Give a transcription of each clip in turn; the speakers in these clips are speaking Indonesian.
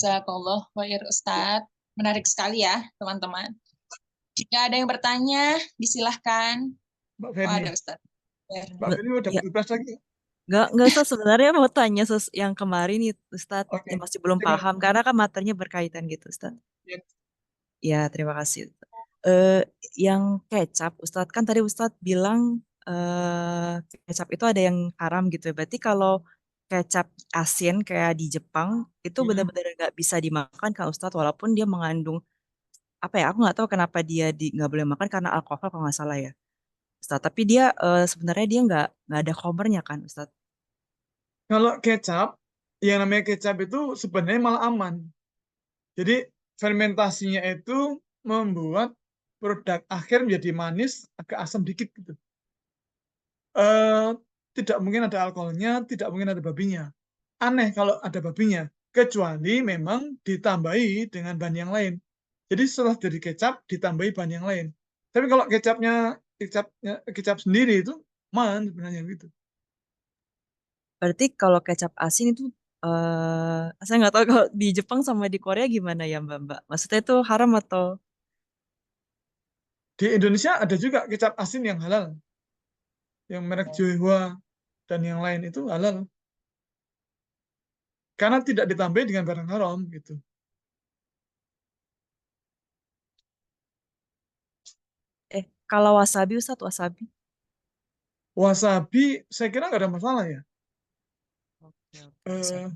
Jazakallah khair Ustadz. Menarik sekali ya, teman-teman. Jika ada yang bertanya, disilahkan. Mbak Oh, Ferni. ada Ustadz. Mbak Ferni mau dapat Ya, tugas lagi? nggak Ustaz, sebenarnya mau tanya yang kemarin nih Ustaz, Oke. yang masih belum Silakan. paham karena kan materinya berkaitan gitu Ustaz. Ya. Ya, terima kasih. Eh, yang kecap, Ustadz kan tadi Ustadz bilang kecap itu ada yang haram gitu. Berarti kalau kecap asin kayak di Jepang itu benar-benar nggak bisa dimakan kan Ustadz, walaupun dia mengandung apa ya? Aku nggak tahu kenapa dia nggak boleh makan karena alkohol kalau nggak salah ya, Ustadz. Tapi dia sebenarnya dia nggak ada komernya kan Ustadz. Kalau kecap, yang namanya kecap itu sebenarnya malah aman. Jadi fermentasinya itu membuat produk akhir menjadi manis, agak asam dikit gitu. Tidak mungkin ada alkoholnya, tidak mungkin ada babinya. Aneh kalau ada babinya, kecuali memang ditambahi dengan bahan yang lain. Jadi setelah jadi kecap ditambahi bahan yang lain. Tapi kalau kecap sendiri itu aman sebenarnya gitu. Berarti kalau kecap asin itu saya nggak tahu kalau di Jepang sama di Korea gimana ya Mbak? Maksudnya itu haram atau? Di Indonesia ada juga kecap asin yang halal, yang merek Johwa dan yang lain itu halal. Karena tidak ditambahi dengan barang haram gitu. Kalau wasabi Ustadz, wasabi? Wasabi saya kira nggak ada masalah ya. Oke, oke, Eh, wasabi.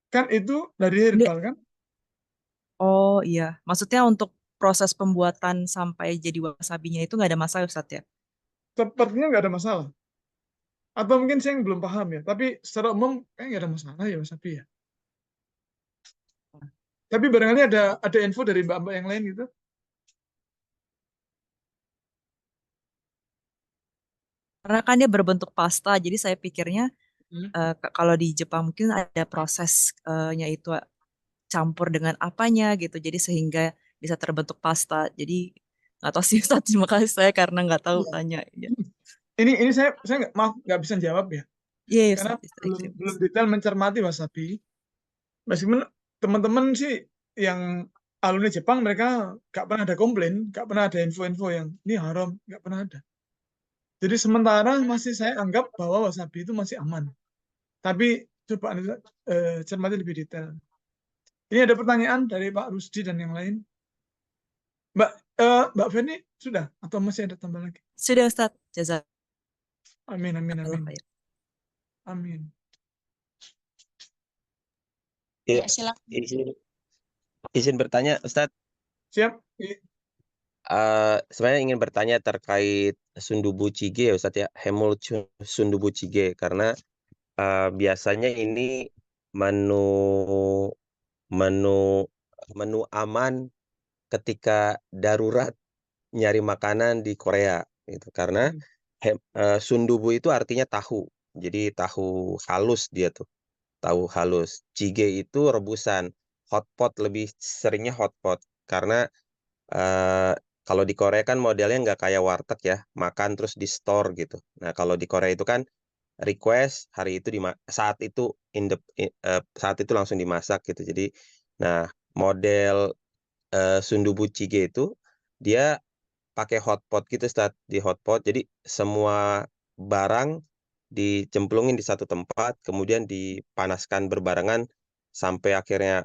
kan itu dari Ini, herbal kan? oh iya, maksudnya untuk proses pembuatan sampai jadi wasabinya itu nggak ada masalah Ustadz ya? Sepertinya nggak ada masalah. Atau mungkin saya yang belum paham ya. Tapi secara umum kayak nggak ada masalah ya wasabi ya. Tapi barangkali ada info dari mbak-mbak yang lain gitu. Karena kan dia berbentuk pasta, jadi saya pikirnya Hmm. kalau di Jepang mungkin ada prosesnya itu campur dengan apanya gitu, jadi sehingga bisa terbentuk pasta. Jadi nggak tahu sih Ustadz, terima kasih saya karena nggak tahu Iya. tanya. Ya. Ini saya nggak, maaf nggak bisa jawab ya. Iya, iya, Karena Ustadz. belum detail mencermati wasabi. Meskipun teman-teman sih yang alumni Jepang mereka nggak pernah ada komplain, nggak pernah ada info-info yang ini haram, nggak pernah ada. Jadi sementara masih saya anggap bahwa wasabi itu masih aman. Tapi coba Anda cermati lebih detail. Ini ada pertanyaan dari Pak Rusdi dan yang lain. Mbak Mbak Feni sudah atau masih ada tambah lagi? Sudah Ustadz, jazakallah Amin amin amin khair. amin. Ya, Ya, silakan. izin bertanya, Ustadz. Siap. Sebenarnya ingin bertanya terkait sundubu jjigae ya Ustadz ya, Hemul sundubu jjigae karena biasanya ini menu menu menu aman ketika darurat nyari makanan di Korea gitu. Karena sundubu itu artinya tahu. Jadi tahu halus dia tuh. Tahu halus. Jjigae itu rebusan. Hotpot lebih seringnya hotpot karena eh, kalau di Korea kan modelnya nggak kayak warteg ya, makan terus di store gitu. Nah, kalau di Korea itu kan request hari itu saat itu saat itu langsung dimasak gitu. Jadi, nah model sundubu jjigae itu dia pakai hotpot gitu, Ustaz, di hotpot. Jadi semua barang dicemplungin di satu tempat, kemudian dipanaskan berbarengan sampai akhirnya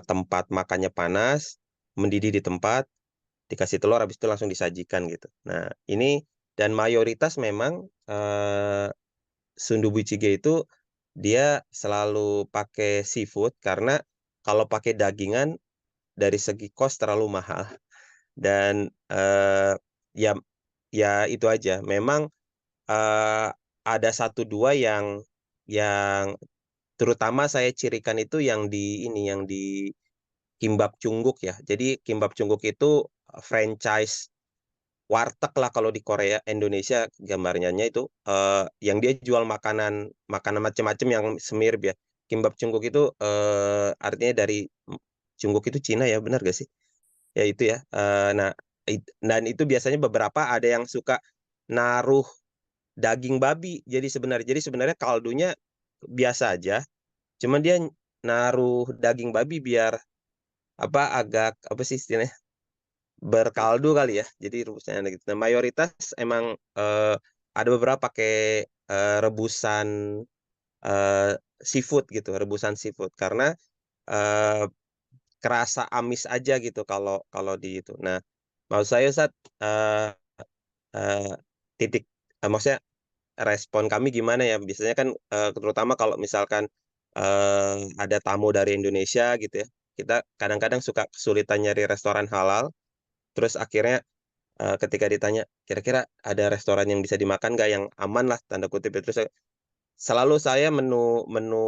tempat makannya panas, mendidih di tempat, dikasih telur, habis itu langsung disajikan gitu. Nah, ini dan mayoritas memang sundubu jjigae itu dia selalu pakai seafood karena kalau pakai dagingan dari segi cost terlalu mahal. Dan ya ya itu aja. Memang ada satu dua yang terutama saya cirikan itu yang di ini yang di Kimbab Cungguk ya. Jadi Kimbab Cungguk itu franchise warteg lah kalau di Korea Indonesia gambarnya itu yang dia jual makanan makanan macam-macam yang semirip ya. Kimbab Cungguk itu artinya dari Cungguk itu Cina ya, benar gak sih? Ya itu ya. Nah, dan itu biasanya beberapa ada yang suka naruh daging babi. Jadi sebenarnya kaldunya biasa aja. Cuman dia naruh daging babi biar agak apa sih istilahnya, berkaldu kali ya. Jadi rebusnya ada gitu. Nah, mayoritas emang ada beberapa pakai rebusan seafood gitu, rebusan seafood karena eh, kerasa amis aja gitu kalau kalau di itu. Nah, maksud saya Ustaz, eh, eh, titik maksudnya respon kami gimana ya? Biasanya kan terutama kalau misalkan ada tamu dari Indonesia gitu ya, kita kadang-kadang suka kesulitan nyari restoran halal. Terus akhirnya ketika ditanya, kira-kira ada restoran yang bisa dimakan nggak yang aman lah tanda kutip ya. Terus selalu saya menu menu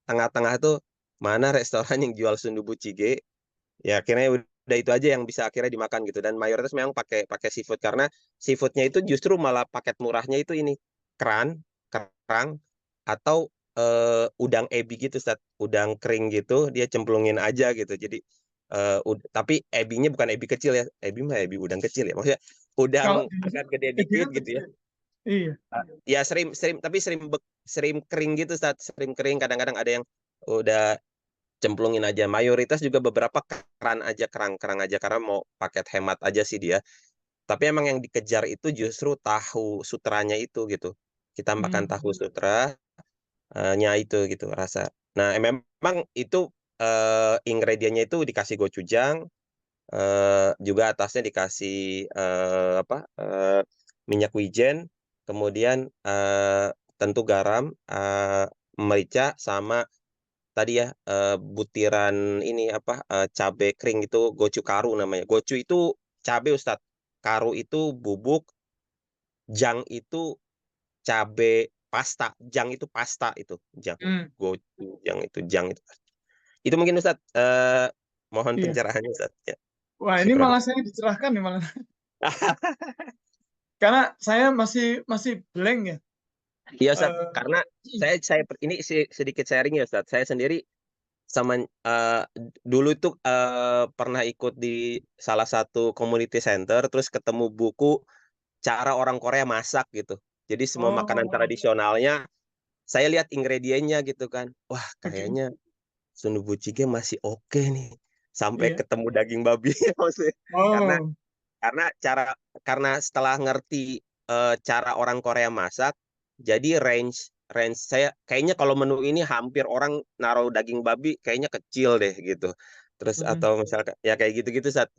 tengah-tengah tuh mana restoran yang jual sundubu jjigae, ya akhirnya udah itu aja yang bisa akhirnya dimakan gitu. Dan mayoritas memang pakai pakai seafood karena seafoodnya itu justru malah paket murahnya itu ini kerang atau udang ebi gitu, Ustaz. Udang kering gitu dia cemplungin aja gitu. Jadi tapi ebinya bukan ebi kecil ya, ebi mah ebi udang kecil ya, maksudnya udang Kalau di agak gede Ebi dikit kan gitu ya. kecil. Iya. Ya serim kering gitu, Ustaz. Serim kering kadang-kadang ada yang udah cemplungin aja. Mayoritas juga beberapa kerang aja karena mau paket hemat aja sih dia. Tapi emang yang dikejar itu justru tahu sutranya itu gitu. Kita makan tahu Hmm. sutra nya itu gitu rasa. Nah, memang itu ingredientnya itu dikasih gochujang, juga atasnya dikasih minyak wijen, kemudian tentu garam, merica sama tadi ya, butiran ini cabe kering itu gochukaru namanya. Gochu itu cabe, Ustaz. Karu itu bubuk, jang itu cabe pasta, jang itu pasta itu, jang. Hmm. Gochu, jang itu. Itu mungkin Ustaz, mohon Iya. pencerahannya Ustaz. Ya, Wah, ini syukran. malah saya dicerahkan nih malah. Karena saya masih masih blank ya. Iya Ustaz, Eh, karena ini sedikit sharing ya Ustaz. Saya sendiri sama dulu itu pernah ikut di salah satu community center terus ketemu buku cara orang Korea masak gitu. Jadi semua makanan oh, tradisionalnya saya lihat ingredientnya gitu kan. Wah, oke. kayaknya sundubu jjigae masih oke nih. Sampai Iya. ketemu daging babi maksudnya. Karena Oh. karena karena setelah ngerti cara orang Korea masak, jadi range range saya kayaknya kalau menu ini hampir orang naruh daging babi kayaknya kecil deh gitu. Terus Hmm. atau misalkan ya kayak gitu-gitu saat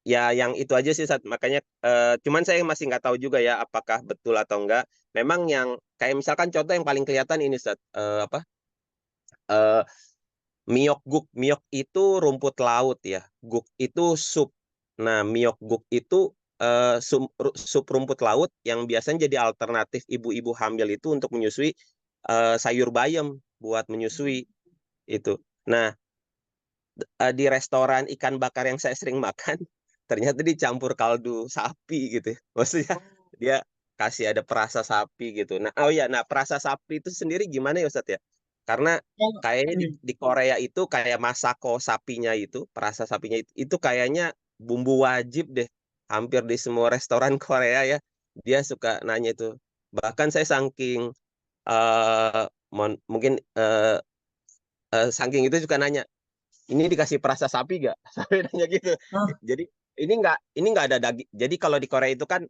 ya yang itu aja sih saat makanya cuman saya masih nggak tahu juga ya apakah betul atau enggak. Memang yang kayak misalkan contoh yang paling kelihatan ini saat eh, miok miok itu rumput laut ya, guk itu sup. Nah, miok guk itu sup rumput laut yang biasanya jadi alternatif ibu-ibu hamil itu untuk menyusui sayur bayam buat menyusui itu. Nah, di restoran ikan bakar yang saya sering makan, ternyata dicampur kaldu sapi gitu ya. Maksudnya dia kasih ada perasa sapi gitu. Nah, oh ya, nah perasa sapi itu sendiri gimana ya Ustadz ya? Karena Oh, kayaknya iya. di Korea itu kayak masako sapinya itu, perasa sapinya itu kayaknya bumbu wajib deh. Hampir di semua restoran Korea ya, dia suka nanya itu. Bahkan saya saking mungkin saking itu suka nanya, ini dikasih perasa sapi gak? Sampai nanya gitu. Ah, Jadi ini nggak ada daging. Jadi kalau di Korea itu kan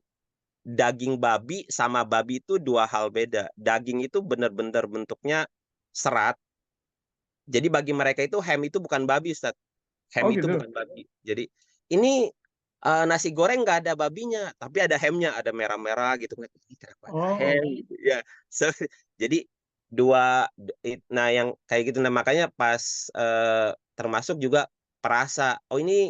daging babi sama babi itu dua hal beda. Daging itu benar-benar bentuknya serat. Jadi bagi mereka itu ham itu bukan babi, Ustaz. Ham oh itu gitu. bukan babi. Jadi ini nasi goreng nggak ada babinya, tapi ada hamnya, ada merah-merah gitu. Ini kenapa ada ham Oh, gitu ya? Jadi dua, nah yang kayak gitu. Nah makanya pas termasuk juga perasa. Oh ini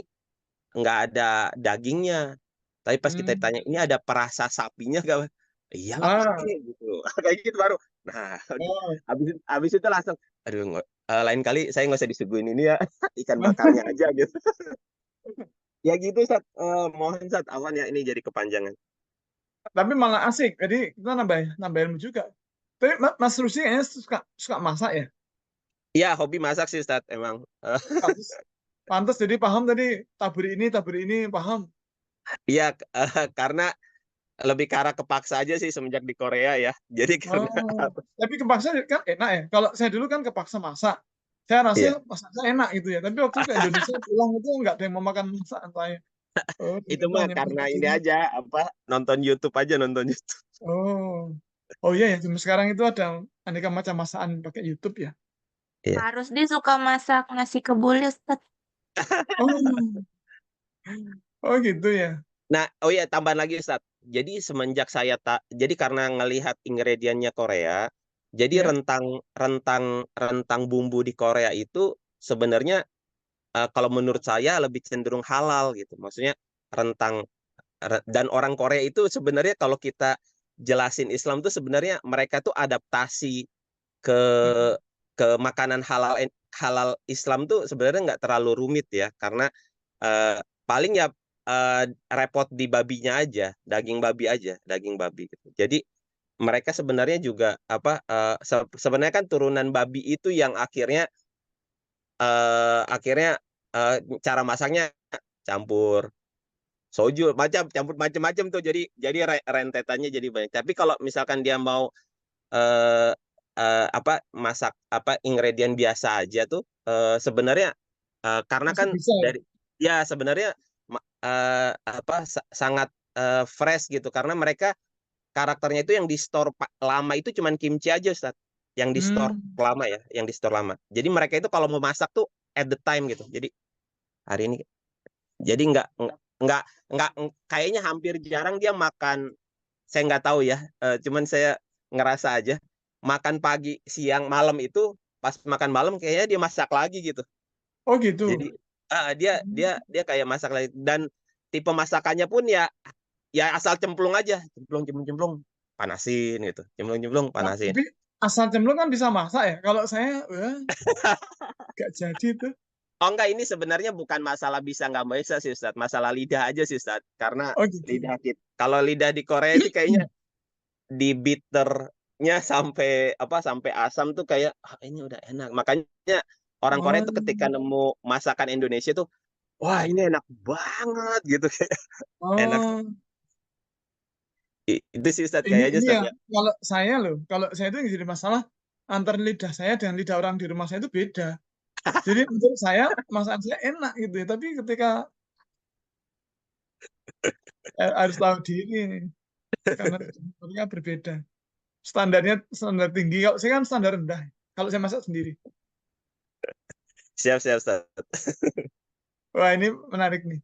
nggak ada dagingnya. Tapi pas kita hmm. ditanya, ini ada perasa sapinya gak? Iyalah Ah, pakai gitu. Kayak gitu baru. Nah, oh. habis itu langsung, aduh, lain kali saya nggak usah disuguhin ini ya, ikan bakarnya aja gitu. Ya gitu, Sat. Mohon, Sat. Awan ya, ini jadi kepanjangan. Tapi malah asik. Jadi kita nambah ilmu juga. Tapi Mas Rusi kayaknya suka suka masak ya. Iya, hobi masak sih, Sat. Emang. Pantes, pantes jadi paham tadi taburi ini paham. Iya, karena lebih ke arah kepaksa aja sih semenjak di Korea ya. Jadi karena Oh, tapi kepaksa kan enak ya. Kalau saya dulu kan kepaksa masak. Saya rasa iya, masaknya enak gitu ya. Tapi waktu ke Indonesia pulang itu nggak ada yang mau makan masakan saya. Oh, itu ternyata mah hanya karena masak ini sendiri. aja nonton YouTube aja nonton YouTube. Oh, oh iya ya. Cuma sekarang itu ada aneka macam masakan pakai YouTube ya. Iya. Harus dia suka masak nasi kebuli, Ustaz. Oh, oh gitu ya. Nah, oh iya tambahan lagi Ustaz. Jadi semenjak jadi karena ngelihat ingredientnya Korea, jadi Ya. rentang bumbu di Korea itu sebenarnya kalau menurut saya lebih cenderung halal gitu. Maksudnya rentang dan orang Korea itu sebenarnya kalau kita jelasin Islam tuh sebenarnya mereka tuh adaptasi ke Hmm. makanan halal Islam tuh sebenarnya nggak terlalu rumit ya karena paling ya repot di babinya aja, daging babi gitu. Jadi mereka sebenarnya juga sebenarnya kan turunan babi itu yang akhirnya cara masaknya campur soju campur macam-macam tuh jadi rentetannya jadi banyak. Tapi kalau misalkan dia mau eh masak ingredient biasa aja tuh sebenarnya karena Masih kan bisa ya. dari ya sebenarnya sangat fresh gitu karena mereka karakternya itu yang di store lama itu cuman kimchi aja Ustaz. Yang di store Hmm. lama ya, yang di store lama. Jadi mereka itu kalau mau masak tuh at the time gitu. Jadi hari ini jadi nggak nggak kayaknya hampir jarang dia makan. Saya nggak tahu ya, cuman saya ngerasa aja makan pagi, siang, malam itu pas makan malam kayaknya dia masak lagi gitu. Oh gitu. Jadi dia dia Hmm. dia kayak masak lagi dan tipe masakannya pun ya asal cemplung aja, cemplung panasin gitu, cemplung Nah, panasin. tapi asal cemplung kan bisa masak ya. Kalau saya, wah, nggak jadi tuh. Oh enggak, ini sebenarnya bukan masalah bisa nggak bisa sih Ustaz, masalah lidah aja sih Ustaz. Karena Oh gitu. lidah kita, kalau lidah di Korea sih kayaknya di bitternya sampai asam tuh kayak ini udah enak. Makanya orang Korea Oh, tuh ketika nemu masakan Indonesia tuh wah ini enak banget gitu kayak enak. oh, Itu sih Ustaz ini kayaknya ini Ustaz ya. ya. Kalau saya itu yang jadi masalah antar lidah saya dengan lidah orang di rumah saya itu beda. Jadi menurut saya masakan saya enak gitu ya. Tapi ketika harus tahu diri karena mereka berbeda. Standarnya standar tinggi. Kalau saya kan standar rendah. Kalau saya masak sendiri. Siap siap Ustaz. Wah ini menarik nih.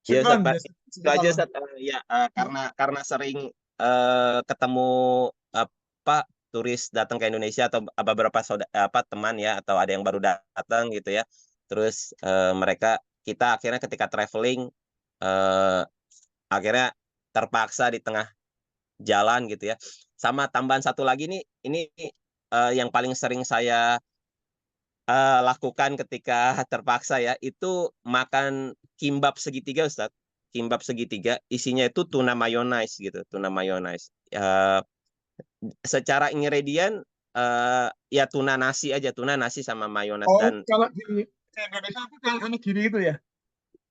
Ya Ustaz, Syukron. itu aja Jazakallah. Ustaz. Ya karena sering ketemu apa turis datang ke Indonesia atau beberapa teman ya atau ada yang baru datang gitu ya. Terus kita akhirnya ketika traveling eh, akhirnya terpaksa di tengah jalan gitu ya. Sama tambahan satu lagi nih, ini yang paling sering saya lakukan ketika terpaksa ya, itu makan kimbab segitiga Ustaz. Kimbab segitiga isinya itu tuna mayonnaise gitu, tuna mayonnaise. Secara ingredient ya tuna nasi sama mayonnaise Oh, dan kalau di Indonesia itu kayak onigiri gitu ya?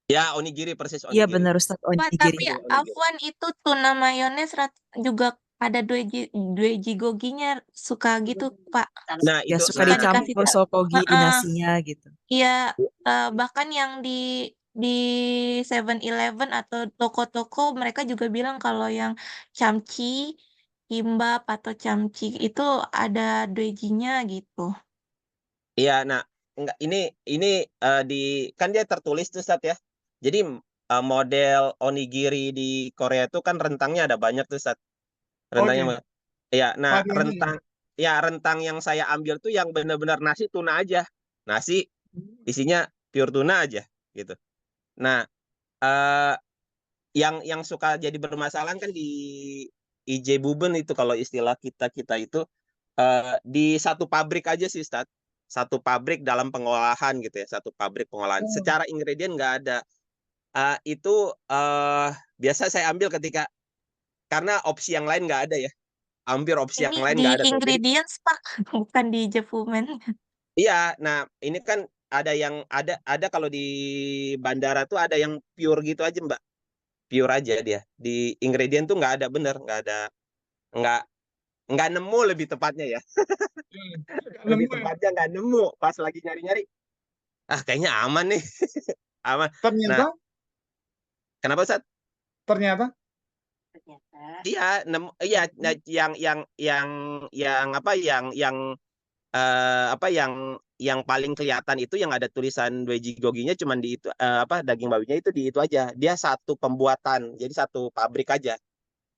ya onigiri persis Iya onigiri. benar Ustaz, Pak, onigiri. tapi Onigiri, onigiri. Afwan itu tuna mayones juga ada due jigoginya suka gitu, Pak. Nah, Ya itu suka Suka dikasih dicampur sokogi di Heeh. nasinya gitu. Iya, bahkan yang di 7-Eleven atau toko-toko mereka juga bilang kalau yang camci, kimbap atau camci itu ada doejinya gitu. iya, nah enggak ini kan dia tertulis tuh Sat ya. Jadi model onigiri di Korea itu kan rentangnya ada banyak tuh Sat. Rentangnya Oke, ya, nah variannya ya. rentang yang saya ambil tuh yang benar-benar nasi tuna aja. Nasi isinya pure tuna aja gitu. Nah, eh yang suka jadi bermasalah kan di IJ Buben itu kalau istilah kita itu di satu pabrik aja sih, Ustaz. Satu pabrik dalam pengolahan gitu ya, satu pabrik pengolahan. Oh, Secara ingredient nggak ada. Itu biasa saya ambil ketika karena opsi yang lain nggak ada ya. Hampir opsi Ini yang lain di nggak ada tuh. Jadi ingredients, Pak, bukan di Jefumen. iya, nah ini kan ada yang ada kalau di bandara tuh ada yang pure gitu aja, Mbak. pure aja dia. Di ingredient tuh nggak ada bener, nggak nemu lebih tepatnya ya. Lebih Nemu ya. tepatnya nggak nemu. Pas lagi nyari-nyari, kayaknya aman nih. Aman. Ternyata, Nah, kenapa Ustaz? ternyata, Iya, iya, nah, yang apa yang paling kelihatan itu yang ada tulisan Goginya cuman di itu daging babinya itu di itu aja. Dia satu pembuatan, jadi satu pabrik aja.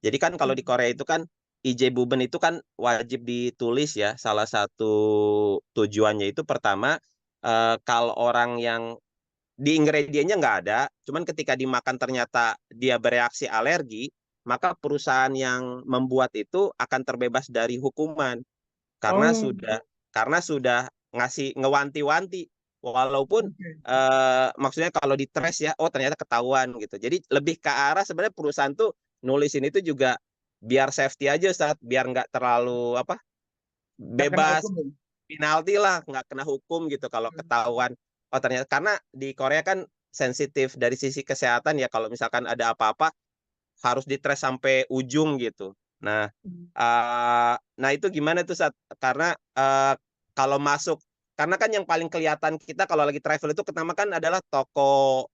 Jadi kan kalau di Korea itu kan Buben itu kan wajib ditulis ya. Salah satu tujuannya itu pertama kalau orang yang di ingredientnya nggak ada, cuman ketika dimakan ternyata dia bereaksi alergi, maka perusahaan yang membuat itu akan terbebas dari hukuman karena oh, sudah ngasih ngewanti-wanti walaupun oke. maksudnya kalau di trace ya ternyata ketahuan gitu. Jadi lebih ke arah sebenarnya perusahaan tuh nulisin itu juga biar safety aja biar nggak terlalu Nggak kena bebas hukum ya? penalti lah, nggak kena hukum gitu kalau ketahuan. Ternyata karena di Korea kan sensitif dari sisi kesehatan ya, kalau misalkan ada apa-apa harus ditres sampai ujung gitu. Nah, nah itu gimana tuh karena kalau masuk, karena kan yang paling kelihatan kita kalau lagi travel itu pertama kan adalah toko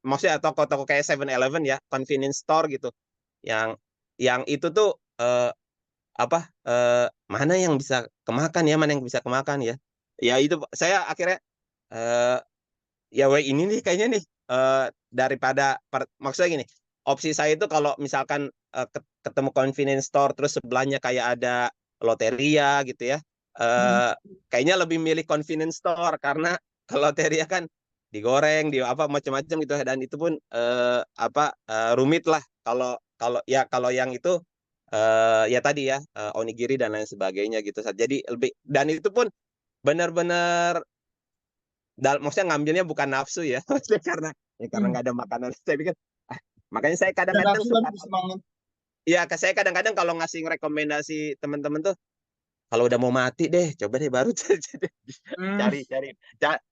maksudnya toko-toko kayak 7-Eleven ya, convenience store gitu. Yang itu tuh mana yang bisa kemakan ya, mana yang bisa kemakan ya. Ya itu saya akhirnya ya ini nih kayaknya nih daripada maksudnya gini, opsi saya itu kalau misalkan ketemu convenience store terus sebelahnya kayak ada loteria gitu ya, kayaknya lebih milih convenience store karena kalau loteria kan digoreng di macam-macam gitu dan itu pun rumit lah kalau kalau yang itu ya tadi ya onigiri dan lain sebagainya gitu. Jadi lebih, dan itu pun benar-benar maksudnya ngambilnya bukan nafsu ya, maksudnya karena nggak ada makanan. Saya pikir makanya saya Dan kadang-kadang nafsu suka, tapi semangat. ya saya kadang-kadang kalau ngasih rekomendasi teman-teman tuh kalau udah mau mati deh coba deh baru Hmm, cari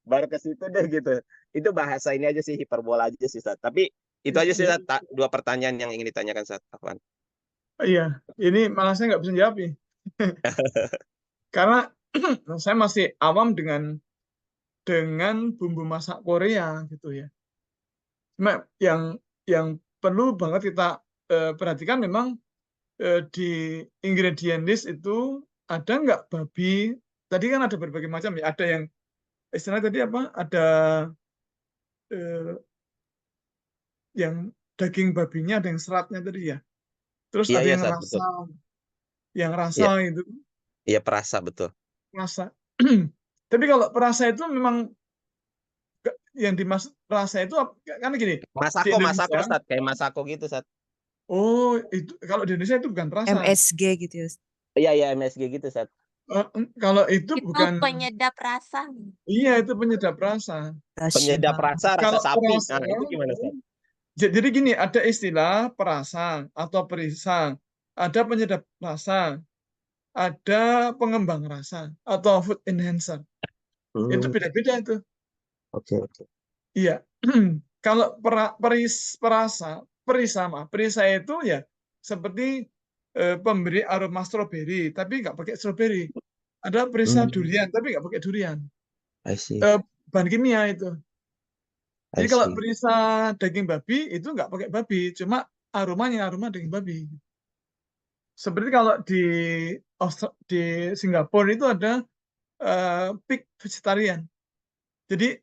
baru ke situ deh gitu. Itu bahasa ini aja sih, hiperbola aja sih Sat. Tapi itu aja sih Sat, dua pertanyaan yang ingin ditanyakan Sat Afwan. iya, ini malah saya nggak bisa jawab nih. Karena saya masih awam dengan bumbu masak Korea gitu ya. Cuma yang perlu banget kita perhatikan memang di ingredient list itu ada nggak babi? Tadi kan ada berbagai macam ya. Ada yang istilahnya tadi apa? Ada eh, yang daging babinya, ada yang seratnya tadi ya. Terus Iya ada iya yang Sat, betul. rasa Iya, itu iya perasa betul. rasa. Tapi kalau perasa itu memang yang dimaksud rasa itu kan gini di Masako Indonesia. Sat, kayak masako gitu Sat. Oh, itu kalau di Indonesia itu bukan rasa. MSG gitu ya. Iya iya MSG gitu Sat. Kalau itu Itu bukan, penyedap rasa. iya itu penyedap rasa. Penyedap Dashima. rasa Kalau sapi. perasa, Nah, itu gimana Sat? jadi gini, ada istilah perasa atau perisa, ada penyedap rasa, ada pengembang rasa atau food enhancer. Itu Hmm, beda-beda itu. oke. Iya. Kalau perisa itu ya seperti pemberi aroma stroberi, tapi nggak pakai stroberi. Ada perisa durian, tapi nggak pakai durian. I see. Bahan kimia itu. I Jadi kalau see. perisa daging babi itu nggak pakai babi, cuma aroma daging babi. Seperti kalau di Singapura itu ada pig vegetarian. Jadi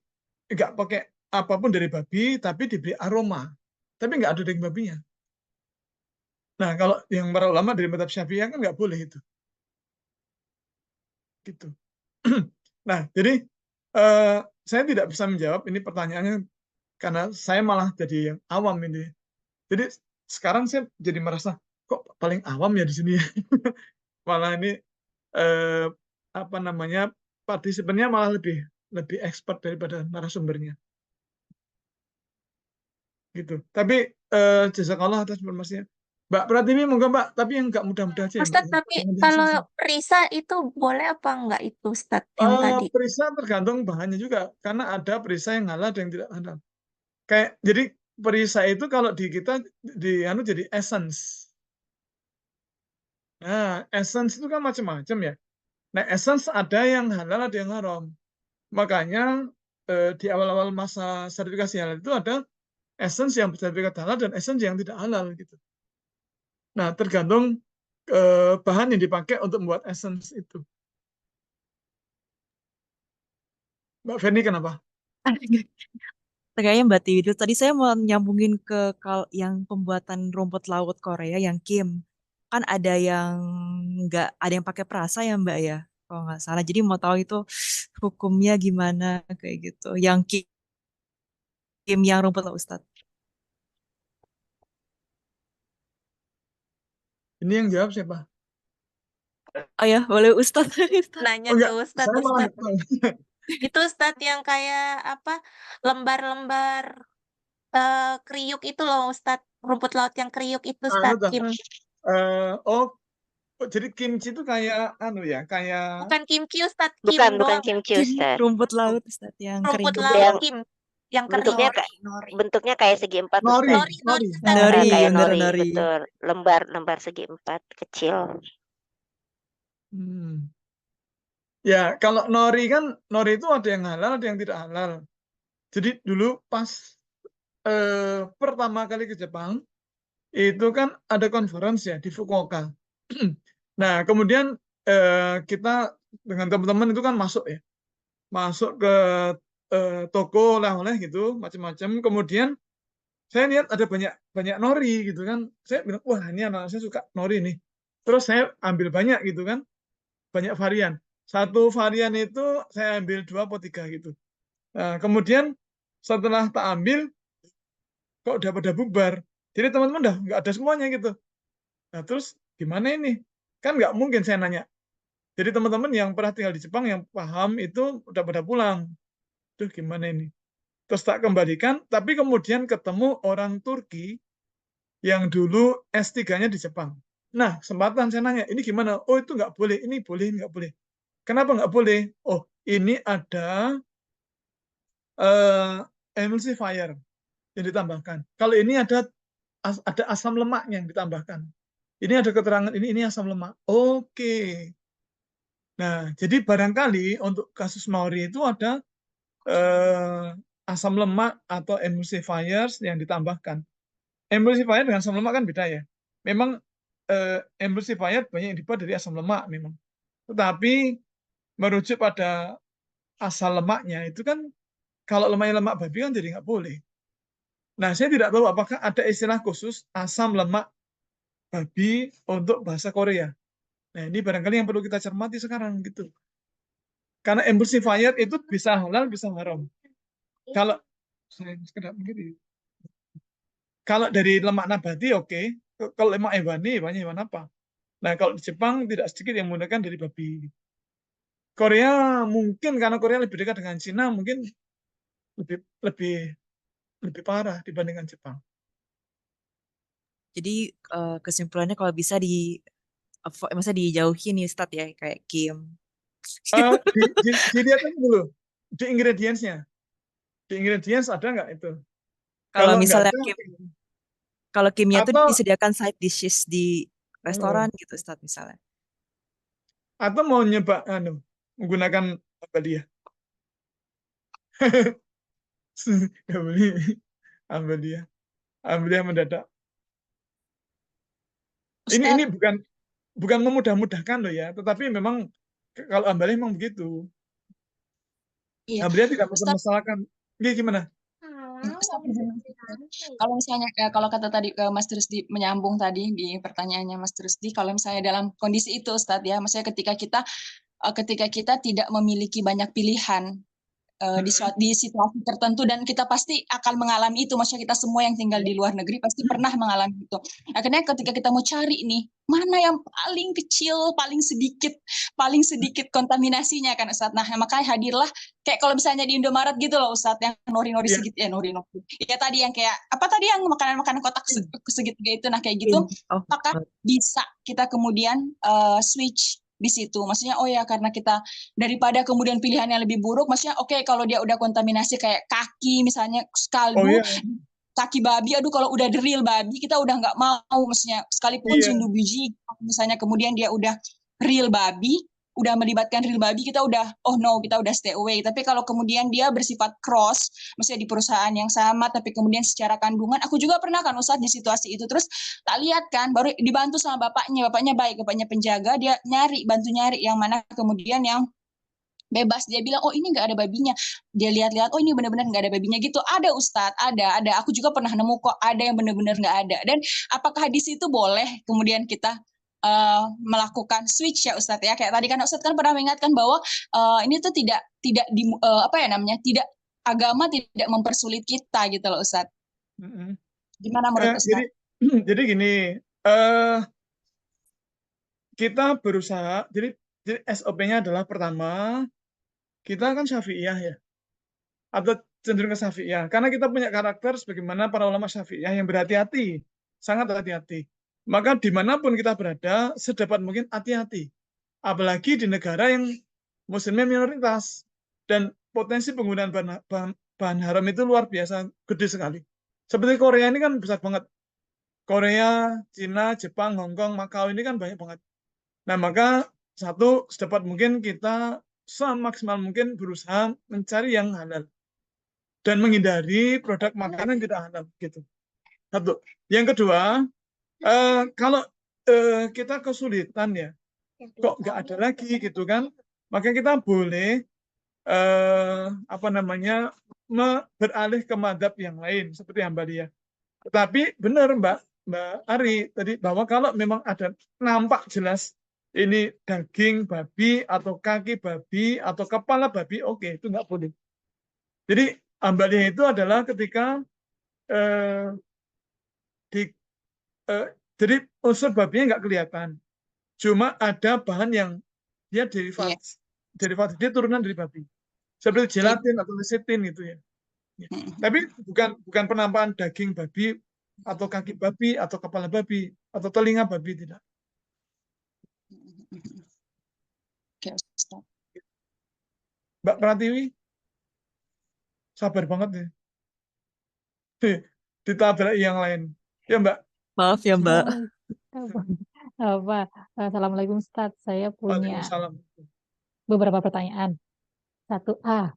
nggak pakai apapun dari babi, tapi diberi aroma. Tapi nggak ada daging babinya. Nah, kalau yang para ulama dari mazhab Syafi'iyah kan nggak boleh itu. Gitu. Nah, jadi saya tidak bisa menjawab ini pertanyaannya karena saya malah jadi yang awam ini. Jadi sekarang saya jadi merasa kok paling awam ya di sini ya. Malah ini eh, apa namanya partisipannya malah lebih expert daripada narasumbernya gitu. Tapi jazakallah atas informasinya. Mbak Pratiwi, monggo Mbak, tapi yang nggak mudah-mudah aja ya Mbak. Ustadz, tapi Jangan kalau yang perisa itu boleh apa enggak itu Ustadz yang tadi? perisa tergantung bahannya juga, karena ada perisa yang halal dan yang tidak halal. Kayak jadi perisai itu kalau di kita jadi essence. Nah, essence itu kan macam-macam ya. Nah, essence ada yang halal, ada yang haram. Makanya di awal-awal masa sertifikasi halal itu ada essence yang bersertifikat halal dan essence yang tidak halal gitu. Nah, tergantung bahan yang dipakai untuk membuat essence itu. Mbak Feni kenapa? Kayaknya Mbak Tiwi dulu. Tadi saya mau nyambungin ke yang pembuatan rumput laut Korea yang Kim. Kan ada yang nggak, ada yang pakai perasa ya Mbak ya, kalau nggak salah. Jadi mau tahu itu hukumnya gimana kayak gitu. Yang Kim yang rumput laut Ustadz. Ini yang jawab siapa? Oh ya, boleh Ustadz. Ustadz. Nanya Oh ke enggak, Ustadz, saya malah Ustadz. Itu Ustadz yang kayak apa? Lembar-lembar kriuk itu loh Ustadz. Rumput laut yang kriuk itu Ustadz tahu. Kim. Oh, jadi kimchi itu kayak kayak Bukan kimchi Ustadz, Kim Bukan doang. kimchi Ustaz. Rumput laut Ustadz yang Rumput kering. laut Yang Kim. Yang kering. bentuknya kayak segi empat nori, Ustaz. Nori Ustadz. Nori, Kayak bener nori, nori. betul. Lembar segi empat kecil. Ya, kalau nori itu ada yang halal, ada yang tidak halal. Jadi dulu pas pertama kali ke Jepang, itu kan ada conference ya di Fukuoka. Nah, kemudian kita dengan teman-teman itu kan masuk ke toko oleh-oleh gitu, macam-macam. Kemudian saya lihat ada banyak nori gitu kan. Saya bilang, wah ini anak saya suka nori nih. Terus saya ambil banyak gitu kan, banyak varian. Satu varian itu saya ambil 2 atau 3 gitu. Nah, kemudian setelah tak ambil, kok udah pada bubar. Jadi teman-teman udah nggak ada semuanya gitu. Nah, terus gimana ini? Kan nggak mungkin saya nanya. Jadi teman-teman yang pernah tinggal di Jepang yang paham itu udah pada pulang. Duh, gimana ini? Terus tak kembalikan, tapi kemudian ketemu orang Turki yang dulu S3-nya di Jepang. Nah, kesempatan saya nanya, ini gimana? Oh, itu nggak boleh, ini boleh, nggak boleh. Kenapa nggak boleh? Oh, ini ada emulsifier yang ditambahkan. Kalau ini ada asam lemaknya yang ditambahkan. Ini ada keterangan ini asam lemak. Oke. Nah, jadi barangkali untuk kasus Mauri itu ada asam lemak atau emulsifiers yang ditambahkan. Emulsifier dengan asam lemak kan beda ya. Memang emulsifier banyak yang dibuat dari asam lemak memang. Tetapi merujuk pada asal lemaknya itu kan kalau lemaknya lemak babi kan jadi nggak boleh. Nah, saya tidak tahu apakah ada istilah khusus asam lemak babi untuk bahasa Korea. Nah, ini barangkali yang perlu kita cermati sekarang gitu. Karena emulsifier itu bisa halal, bisa haram. Kalau saya sekedar begini. Kalau dari lemak nabati oke. Kalau lemak hewani hewan apa? Nah, kalau di Jepang tidak sedikit yang menggunakan dari babi. Korea mungkin karena Korea lebih dekat dengan Cina mungkin lebih parah dibandingkan Jepang. Jadi kesimpulannya kalau bisa masa dijauhi nih Ustadz ya, kayak Kim. Dilihat aja dulu di ingredients-nya. Di ingredients ada nggak itu? Kalau nggak misalnya ada, kalau kimia itu atau disediakan side dishes di restoran gitu Ustadz misalnya. atau mau nyoba menggunakan Ambelia. Nggak beli Ambelia mendadak. Ini bukan memudah-mudahkan loh ya, tetapi memang kalau Ambelia memang begitu. Iya. Ambelia tidak Ustadz, mempermasalahkan. Ini gimana? Kalau misalnya kalau kata tadi Mas Rusdi menyambung tadi di pertanyaannya Mas Rusdi, kalau misalnya dalam kondisi itu Ustadz ya, maksudnya ketika kita tidak memiliki banyak pilihan di situasi tertentu dan kita pasti akan mengalami itu, maksudnya kita semua yang tinggal di luar negeri pasti pernah mengalami itu. Akhirnya ketika kita mau cari nih mana yang paling kecil, paling sedikit kontaminasinya kan Ustadz. Nah, makanya hadirlah kayak kalau misalnya di Indomaret gitu loh Ustadz, yang nori-nori segitu nori. Ya tadi yang kayak apa tadi yang makanan-makanan kotak segitiga itu, nah kayak gitu. Apakah bisa kita kemudian switch di situ? Maksudnya oh ya karena kita daripada kemudian pilihannya lebih buruk, maksudnya oke, kalau dia udah kontaminasi kayak kaki misalnya kaldu, kaki babi, aduh kalau udah real babi kita udah nggak mau, maksudnya sekalipun Iya. sundu biji misalnya kemudian dia udah real babi, udah melibatkan real babi, kita udah oh no, kita udah stay away. Tapi kalau kemudian dia bersifat cross, maksudnya di perusahaan yang sama tapi kemudian secara kandungan, aku juga pernah kan Ustadz di situasi itu, terus tak lihat kan baru dibantu sama bapaknya baik, bapaknya penjaga, dia bantu nyari yang mana kemudian yang bebas. Dia bilang oh ini nggak ada babinya, dia lihat-lihat oh ini benar-benar nggak ada babinya gitu. Ada Ustadz, ada aku juga pernah nemu kok ada yang benar-benar nggak ada. Dan apakah di situ boleh kemudian kita melakukan switch ya Ustadz ya, kayak tadi kan Ustadz kan pernah mengingatkan bahwa ini tuh tidak apa ya namanya, tidak, agama tidak mempersulit kita gitu loh Ustadz. Gimana menurut Ustadz? Jadi gini, kita berusaha, jadi SOP-nya adalah pertama, kita kan Syafi'iyah ya, atau cenderung ke Syafi'iyah, karena kita punya karakter sebagaimana para ulama Syafi'iyah yang berhati-hati, sangat hati-hati. Maka dimanapun kita berada, sedapat mungkin hati-hati. Apalagi di negara yang muslimnya minoritas, dan potensi penggunaan bahan haram itu luar biasa, gede sekali. Seperti Korea ini kan besar banget. Korea, Cina, Jepang, Hong Kong, Makau ini kan banyak banget. Nah, maka satu, sedapat mungkin kita semaksimal mungkin berusaha mencari yang halal dan menghindari produk makanan yang tidak halal gitu. Satu. Yang kedua, kalau kita kesulitan ya, kok nggak ada lagi gitu kan, maka kita boleh beralih ke madhab yang lain seperti Hambaliyah. Tetapi benar Mbak Ari tadi bahwa kalau memang ada nampak jelas ini daging babi atau kaki babi atau kepala babi, oke, itu nggak boleh. Jadi Hambaliyah itu adalah ketika jadi unsur babinya nggak kelihatan, cuma ada bahan yang dia derivat, dia turunan dari babi, seperti gelatin atau lecitin gitu ya. Tapi bukan penampakan daging babi atau kaki babi atau kepala babi atau telinga babi, tidak. Mbak Pratiwi sabar banget ya, ditabrak yang lain ya Mbak. Maaf ya Mbak. Assalamualaikum Ustadz, saya punya Waalaikumsalam. beberapa pertanyaan. 1A.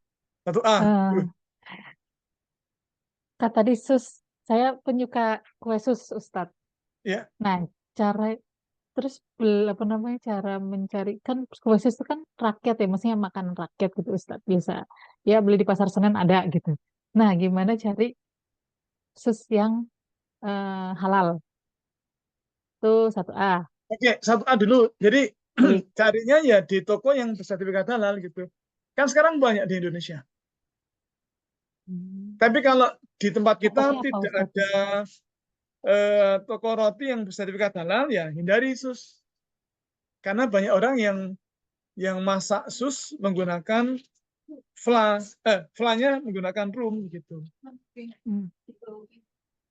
Kak tadi sus, saya penyuka kue sus Ustadz. Ya. Nah, cara mencari, kan kue sus itu kan rakyat ya, maksudnya makanan rakyat gitu Ustadz, biasa ya beli di pasar Senen ada gitu. Nah, gimana cari sus yang halal? Itu 1A. Oke, 1A dulu. Jadi carinya ya di toko yang bersertifikat halal gitu. Kan sekarang banyak di Indonesia. Tapi kalau di tempat kita tidak ada toko roti yang bersertifikat halal, ya hindari sus. Karena banyak orang yang masak sus menggunakan flanya menggunakan rum gitu.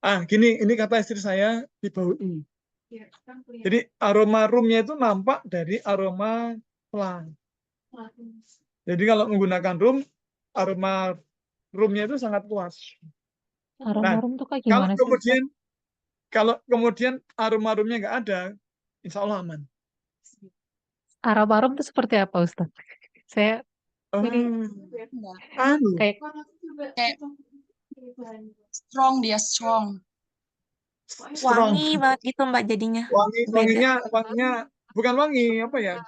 Gini, ini kata istri saya dibaui. Jadi aroma rumnya itu nampak dari aroma fla. Jadi kalau menggunakan rum, aroma rumnya itu sangat kuat. Aroma rum tuh kayak gimana sih? Kalau kemudian aroma rumnya nggak ada, insya Allah aman. Aroma rum itu seperti apa Ustaz? Saya kayak strong. Wangi banget gitu Mbak jadinya. Wanginya bukan wangi apa ya?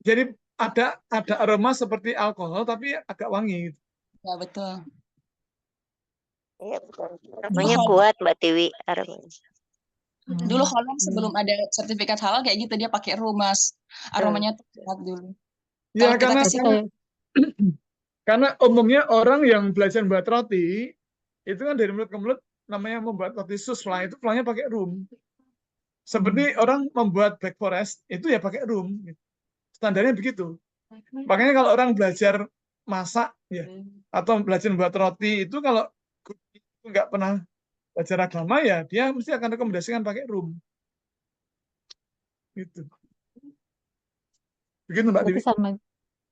Jadi ada aroma seperti alkohol tapi agak wangi. Ya betul. Iya betul. Aromanya kuat Mbak Tiwi aromanya. Dulu Holland sebelum ada sertifikat halal kayak gitu, dia pakai rumas, aromanya tuh kuat dulu. Ya karena umumnya orang yang belajar membuat roti itu kan dari mulut ke mulut namanya membuat roti sus fla, itu flanya pakai rum. Seperti orang membuat black forest itu ya pakai rum. Standarnya begitu. Makanya kalau orang belajar masak ya atau belajar membuat roti itu kalau nggak pernah belajar agama ya dia mesti akan rekomendasikan pakai rum. Gitu. Begitu Mbak Dewi.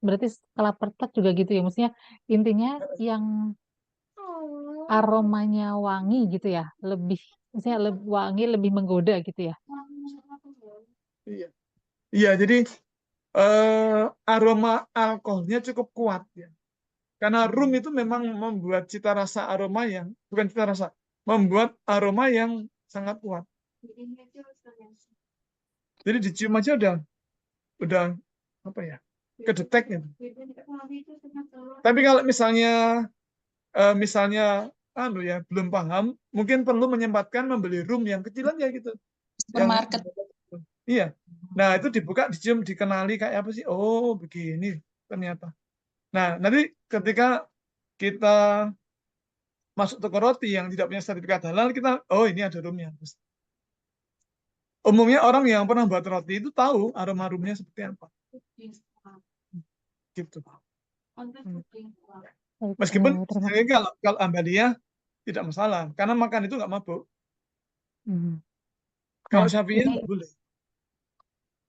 Berarti skala pertek juga gitu ya, maksudnya intinya yang aromanya wangi gitu ya, misalnya lebih wangi, lebih menggoda gitu ya. Iya. Iya, jadi aroma alkoholnya cukup kuat ya. Karena rum itu memang membuat cita rasa aroma yang bukan cita rasa, membuat aroma yang sangat kuat. Jadi dicium aja udah apa ya? Kedetek gitu. Tapi kalau misalnya anu ya belum paham, mungkin perlu menyempatkan membeli rum yang kecil aja gitu. Yang Supermarket. iya. Nah, itu dibuka, dicium, dikenali kayak apa sih? Oh, begini ternyata. Nah, nanti ketika kita masuk toko roti yang tidak punya sertifikat halal, kita, oh ini ada rumnya. Umumnya orang yang pernah buat roti itu tahu aroma rumnya seperti apa. Gitu. Baik, Meskipun terima sebenarnya kasih. kalau Ambalia tidak masalah, karena makan itu nggak mabuk. Kalau Nah, Syafi'in boleh.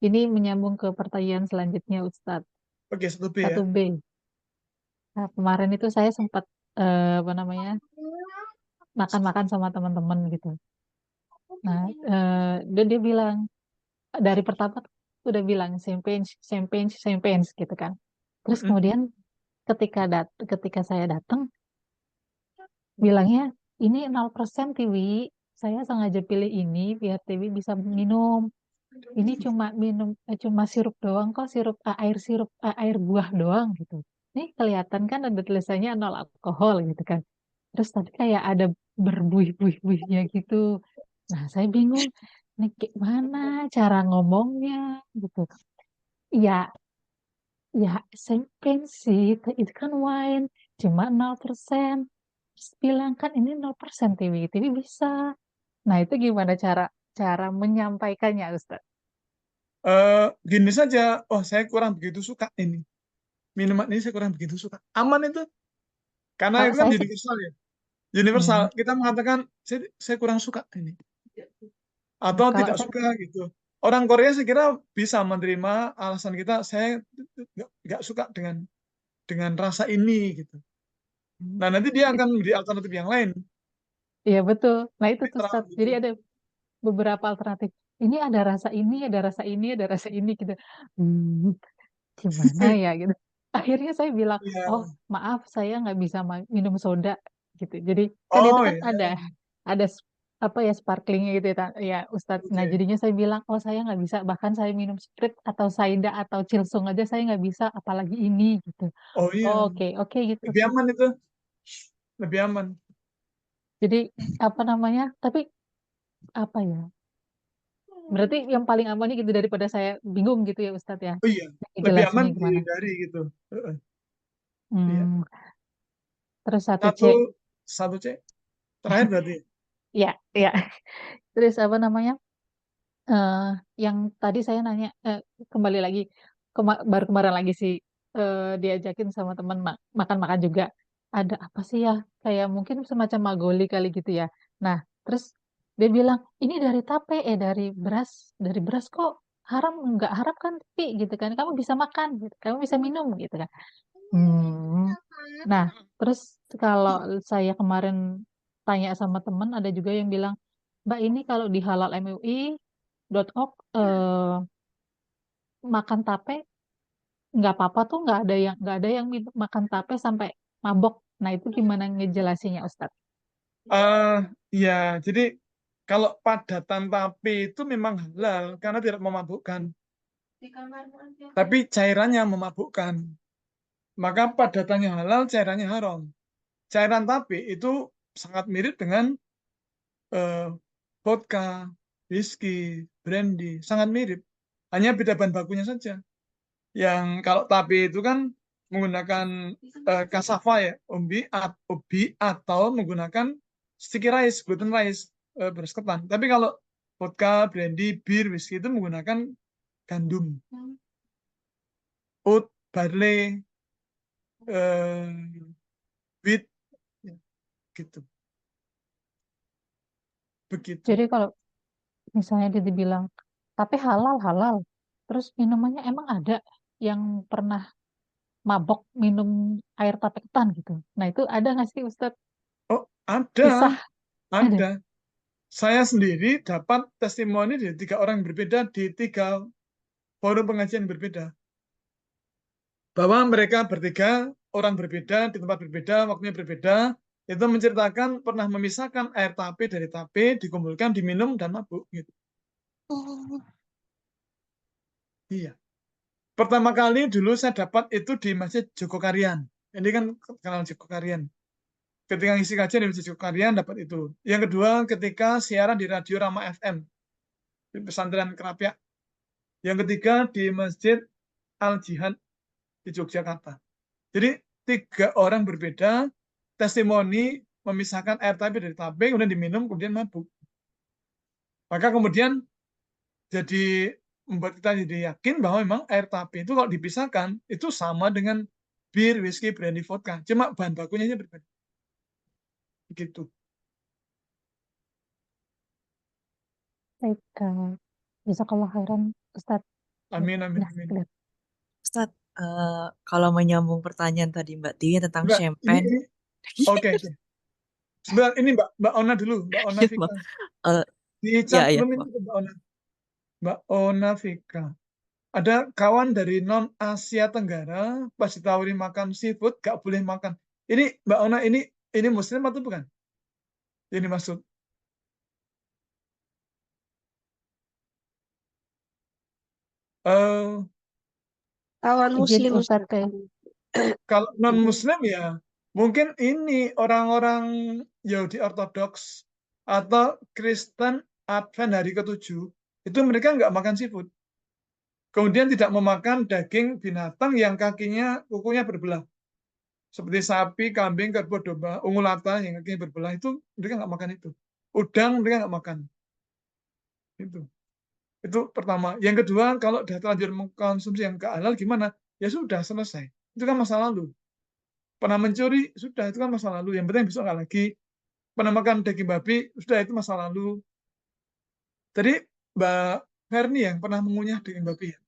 ini menyambung ke pertanyaan selanjutnya Ustadz. Oke, 1B ya. 1B. Nah, kemarin itu saya sempat makan-makan sama teman-teman gitu. Nah, dia bilang dari pertama tuh udah bilang champagne gitu kan. Terus Mm-mm. kemudian ketika saya datang bilangnya ini 0% Tiwi. Saya sengaja pilih ini biar Tiwi bisa minum. Ini cuma sirup doang kok, air buah doang gitu. Nih kelihatan kan ada tulisannya 0 alkohol gitu kan. Terus tapi kayak ada berbuih-buih-buihnya gitu. Nah, saya bingung nih gimana cara ngomongnya gitu. Ya, ya champagne sih, itu kan wine, cuma 0%. Terus bilang kan ini 0% Tiwi bisa. Nah, itu gimana cara cara menyampaikannya, Ustaz? Gini saja, oh saya kurang begitu suka ini. Minuman ini saya kurang begitu suka. Aman itu. Karena Kalau itu kan saya sih, universal ya. Universal. hmm, Kita mengatakan, saya kurang suka ini. Atau kalau tidak saya, suka gitu. Orang Korea saya kira bisa menerima alasan kita, saya nggak suka dengan rasa ini gitu. Nah, nanti dia akan memberi alternatif yang lain. iya betul. Nah itu tuh, Netral Ustaz. gitu. Jadi ada beberapa alternatif. Ini ada rasa ini, ada rasa ini, ada rasa ini gitu. Hmm, gimana ya gitu. Akhirnya saya bilang, Iya. oh maaf saya nggak bisa minum soda gitu. Jadi kan itu Oh kan ya, ada apa ya sparklingnya gitu ya, ya Ustadz. Nah oke. jadinya saya bilang, oh saya nggak bisa. Bahkan saya minum Sprite atau Saida atau Cilsung aja saya nggak bisa, apalagi ini gitu. Oh iya, Oh, oke gitu lebih Ustadz. aman itu, lebih aman. Jadi apa namanya? Tapi apa ya? Berarti yang paling amannya gitu daripada saya bingung gitu ya Ustadz ya. Oh iya, lebih aman Jelasinnya gimana? dihindari gitu. Iya. Hmm, terus satu C. Satu C. Terakhir berarti. Ya, ya. Terus apa namanya? eh yang tadi saya nanya kembali lagi baru kemarin lagi sih diajakin sama teman makan-makan juga. Ada apa sih ya? Kayak mungkin semacam magoli kali gitu ya. Nah, terus dia bilang ini dari tape dari beras kok nggak haram kan tapi gitu kan kamu bisa makan gitu kamu bisa minum gitu kan. Nah, terus kalau saya kemarin tanya sama teman, ada juga yang bilang, Mbak ini kalau di halal MUI.org makan tape nggak apa-apa tuh nggak ada yang makan tape sampai mabok. Nah itu gimana ngejelasinnya Ustadz? Ya, jadi kalau padatan tape itu memang halal karena tidak memabukkan. Tapi cairannya memabukkan. Maka padatannya halal, cairannya haram. Cairan tape itu sangat mirip dengan eh, vodka, whisky, brandy, sangat mirip. Hanya beda bahan bakunya saja. Yang kalau tape itu kan menggunakan cassava ya, ubi atau menggunakan sticky rice, gluten rice, beras ketan. Tapi kalau vodka, brandy, bir, whisky itu menggunakan gandum, oat, barley, eh, wheat, ya, gitu. Begitu. Jadi kalau misalnya dia dibilang tapi halal, terus minumannya emang ada yang pernah mabok minum air tape ketan gitu. Nah itu ada nggak sih Ustadz? Oh, Pisah. Ada, ada. Saya sendiri dapat testimoni dari 3 orang yang berbeda di 3 forum pengajian berbeda. Bahwa mereka bertiga, orang berbeda, di tempat berbeda, waktunya berbeda, itu menceritakan pernah memisahkan air tape dari tape, dikumpulkan, diminum, dan mabuk. Gitu. Oh, Iya. Pertama kali dulu saya dapat itu di Masjid Jogokarian. Ini kan kenal Jogokarian. Ketika ngisi kajian di Masjid Jogokarian dapat itu. Yang kedua ketika siaran di Radio Rama FM di pesantren Kerapiak. Yang ketiga di Masjid Al Jihad di Yogyakarta. Jadi 3 orang berbeda testimoni memisahkan air tape dari tape kemudian diminum kemudian mabuk. Maka kemudian jadi membuat kita jadi yakin bahwa memang air tape itu kalau dipisahkan itu sama dengan bir, whisky, brandy, vodka. Cuma bahan bakunya aja berbeda. Begitu. Baik, jazakallah khairan, Ustadz. Amin, amin, Nah, amin. clear. Ustadz, kalau menyambung pertanyaan tadi Mbak Tiwi tentang Mbak, champagne, ini oke. Sebentar, ini Mbak Ona dulu, Mbak Ona ya, Vika. eh, Di ya, chat ya, belum ini ke Mbak Ona. Mbak Ona Vika. Ada kawan dari non Asia Tenggara pas ditawari makan seafood gak boleh makan. Ini Mbak Ona ini Muslim atau bukan? Ini maksud. Eh, Kawan Izin muslim Ustadz kayak kalau non Muslim ya mungkin ini orang-orang Yahudi Ortodoks atau Kristen Advent hari ke-7 itu mereka nggak makan seafood. Kemudian tidak memakan daging binatang yang kakinya, kukunya berbelah. Seperti sapi, kambing, kerbau, domba, ungulata yang kakinya berbelah itu mereka nggak makan itu. Udang mereka nggak makan. Itu pertama. Yang kedua, kalau sudah terlanjur mengkonsumsi yang nggak halal gimana? Ya sudah selesai. Itu kan masa lalu. Pernah mencuri, sudah itu kan masa lalu. Yang penting besok nggak lagi. Pernah makan daging babi, sudah itu masa lalu. Tadi Mbak Ferni yang pernah mengunyah daging babi ya.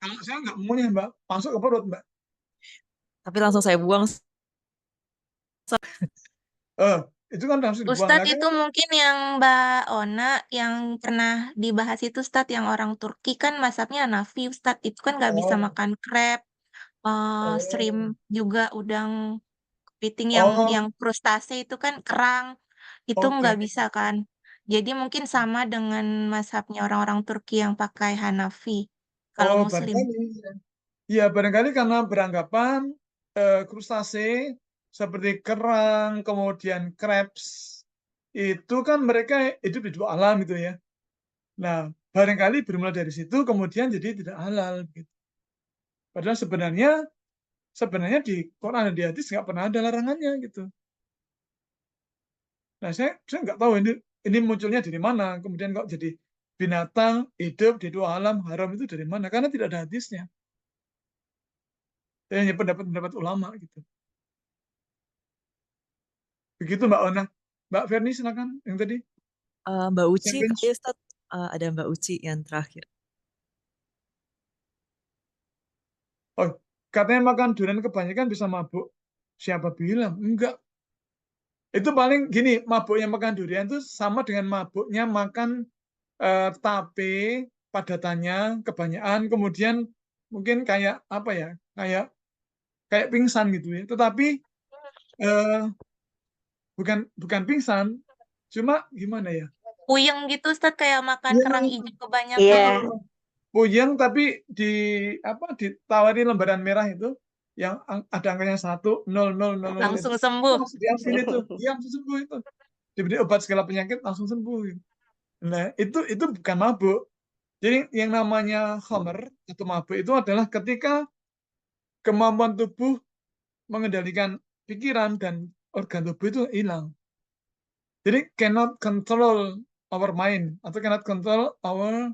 Kalau saya nggak mengunyah Mbak, masuk ke perut Mbak. tapi langsung saya buang. Itu kan langsung dibuang Ustadz lagi. itu mungkin yang Mbak Ona yang pernah dibahas itu Ustadz yang orang Turki kan masaknya Hanafi Ustadz itu kan nggak bisa Oh, makan crab, oh, shrimp juga udang kepiting oh, yang krustase itu kan kerang itu oke. nggak bisa kan. Jadi mungkin sama dengan mazhabnya orang-orang Turki yang pakai Hanafi kalau Oh, Muslim. barangkali. Ya, barangkali karena beranggapan krustase seperti kerang, kemudian crabs, itu kan mereka hidup di 2 alam gitu ya. Nah, barangkali bermula dari situ kemudian jadi tidak halal. Gitu. Padahal sebenarnya di Quran dan di hadis nggak pernah ada larangannya gitu. Nah, saya nggak tahu ini munculnya dari mana. Kemudian kok jadi binatang hidup di 2 alam haram itu dari mana? Karena tidak ada hadisnya. Ini hanya pendapat-pendapat ulama gitu. Begitu Mbak Ona. Mbak Ferni silakan yang tadi. Mbak Uci, Champagne. kali Ustadz, ada Mbak Uci yang terakhir. Oh, katanya makan durian kebanyakan bisa mabuk. Siapa bilang? Enggak. Itu paling gini, mabuknya makan durian itu sama dengan mabuknya makan tape padatannya kebanyakan, kemudian mungkin kayak apa ya? Kayak pingsan gitu ya. Tetapi eh, bukan pingsan, cuma gimana ya? Puyeng gitu Ustadz kayak makan Ya, kerang hijau kebanyakan. Iya. puyeng tapi ditawari lembaran merah itu yang ada angkanya 1, 0, 0, 0, 0 itu. Langsung sembuh. Langsung diambil itu. Iya, langsung sembuh itu. Diberi obat segala penyakit langsung sembuh. Gitu. Nah, itu bukan mabuk. Jadi yang namanya khamr atau mabuk itu adalah ketika kemampuan tubuh mengendalikan pikiran dan organ tubuh itu hilang. Jadi cannot control our mind atau cannot control our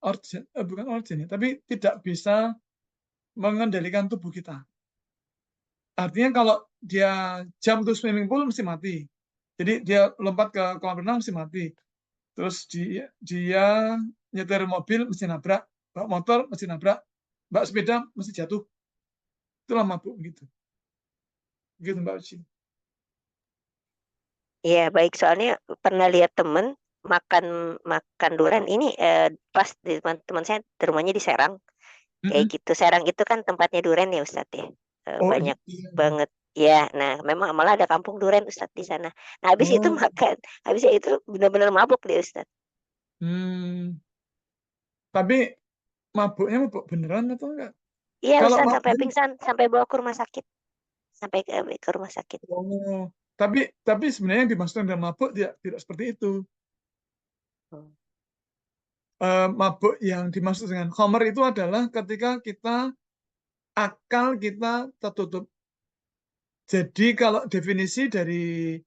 organ, bukan organ ya, tapi tidak bisa mengendalikan tubuh kita. Artinya kalau dia jump to swimming pool mesti mati. Jadi dia lompat ke kolam renang mesti mati. Terus dia nyetir mobil mesti nabrak, bawa motor mesti nabrak, bawa sepeda mesti jatuh. Itulah mabuk begitu. Begitu Mbak Uci. Iya, baik. Soalnya pernah lihat temen makan durian ini pas di teman saya rumahnya di Serang. Kayak Mm-mm. gitu. Serang itu kan tempatnya durian ya Ustadz ya. Oh Banyak iya. banget. Ya, nah memang malah ada kampung durian Ustadz di sana. Nah, habis itu Oh. makan, habis itu benar-benar mabuk dia Ustadz. Hmm. Tapi mabuknya mabuk beneran atau enggak? Iya Kalau Ustadz sampai mabuk, pingsan, sampai bawa ke rumah sakit. Sampai ke rumah sakit. oh, tapi sebenarnya yang dimaksudkan dengan mabuk tidak seperti itu. Hmm. Mabuk yang dimaksud dengan khamr itu adalah ketika akal kita tertutup. Jadi kalau definisi dari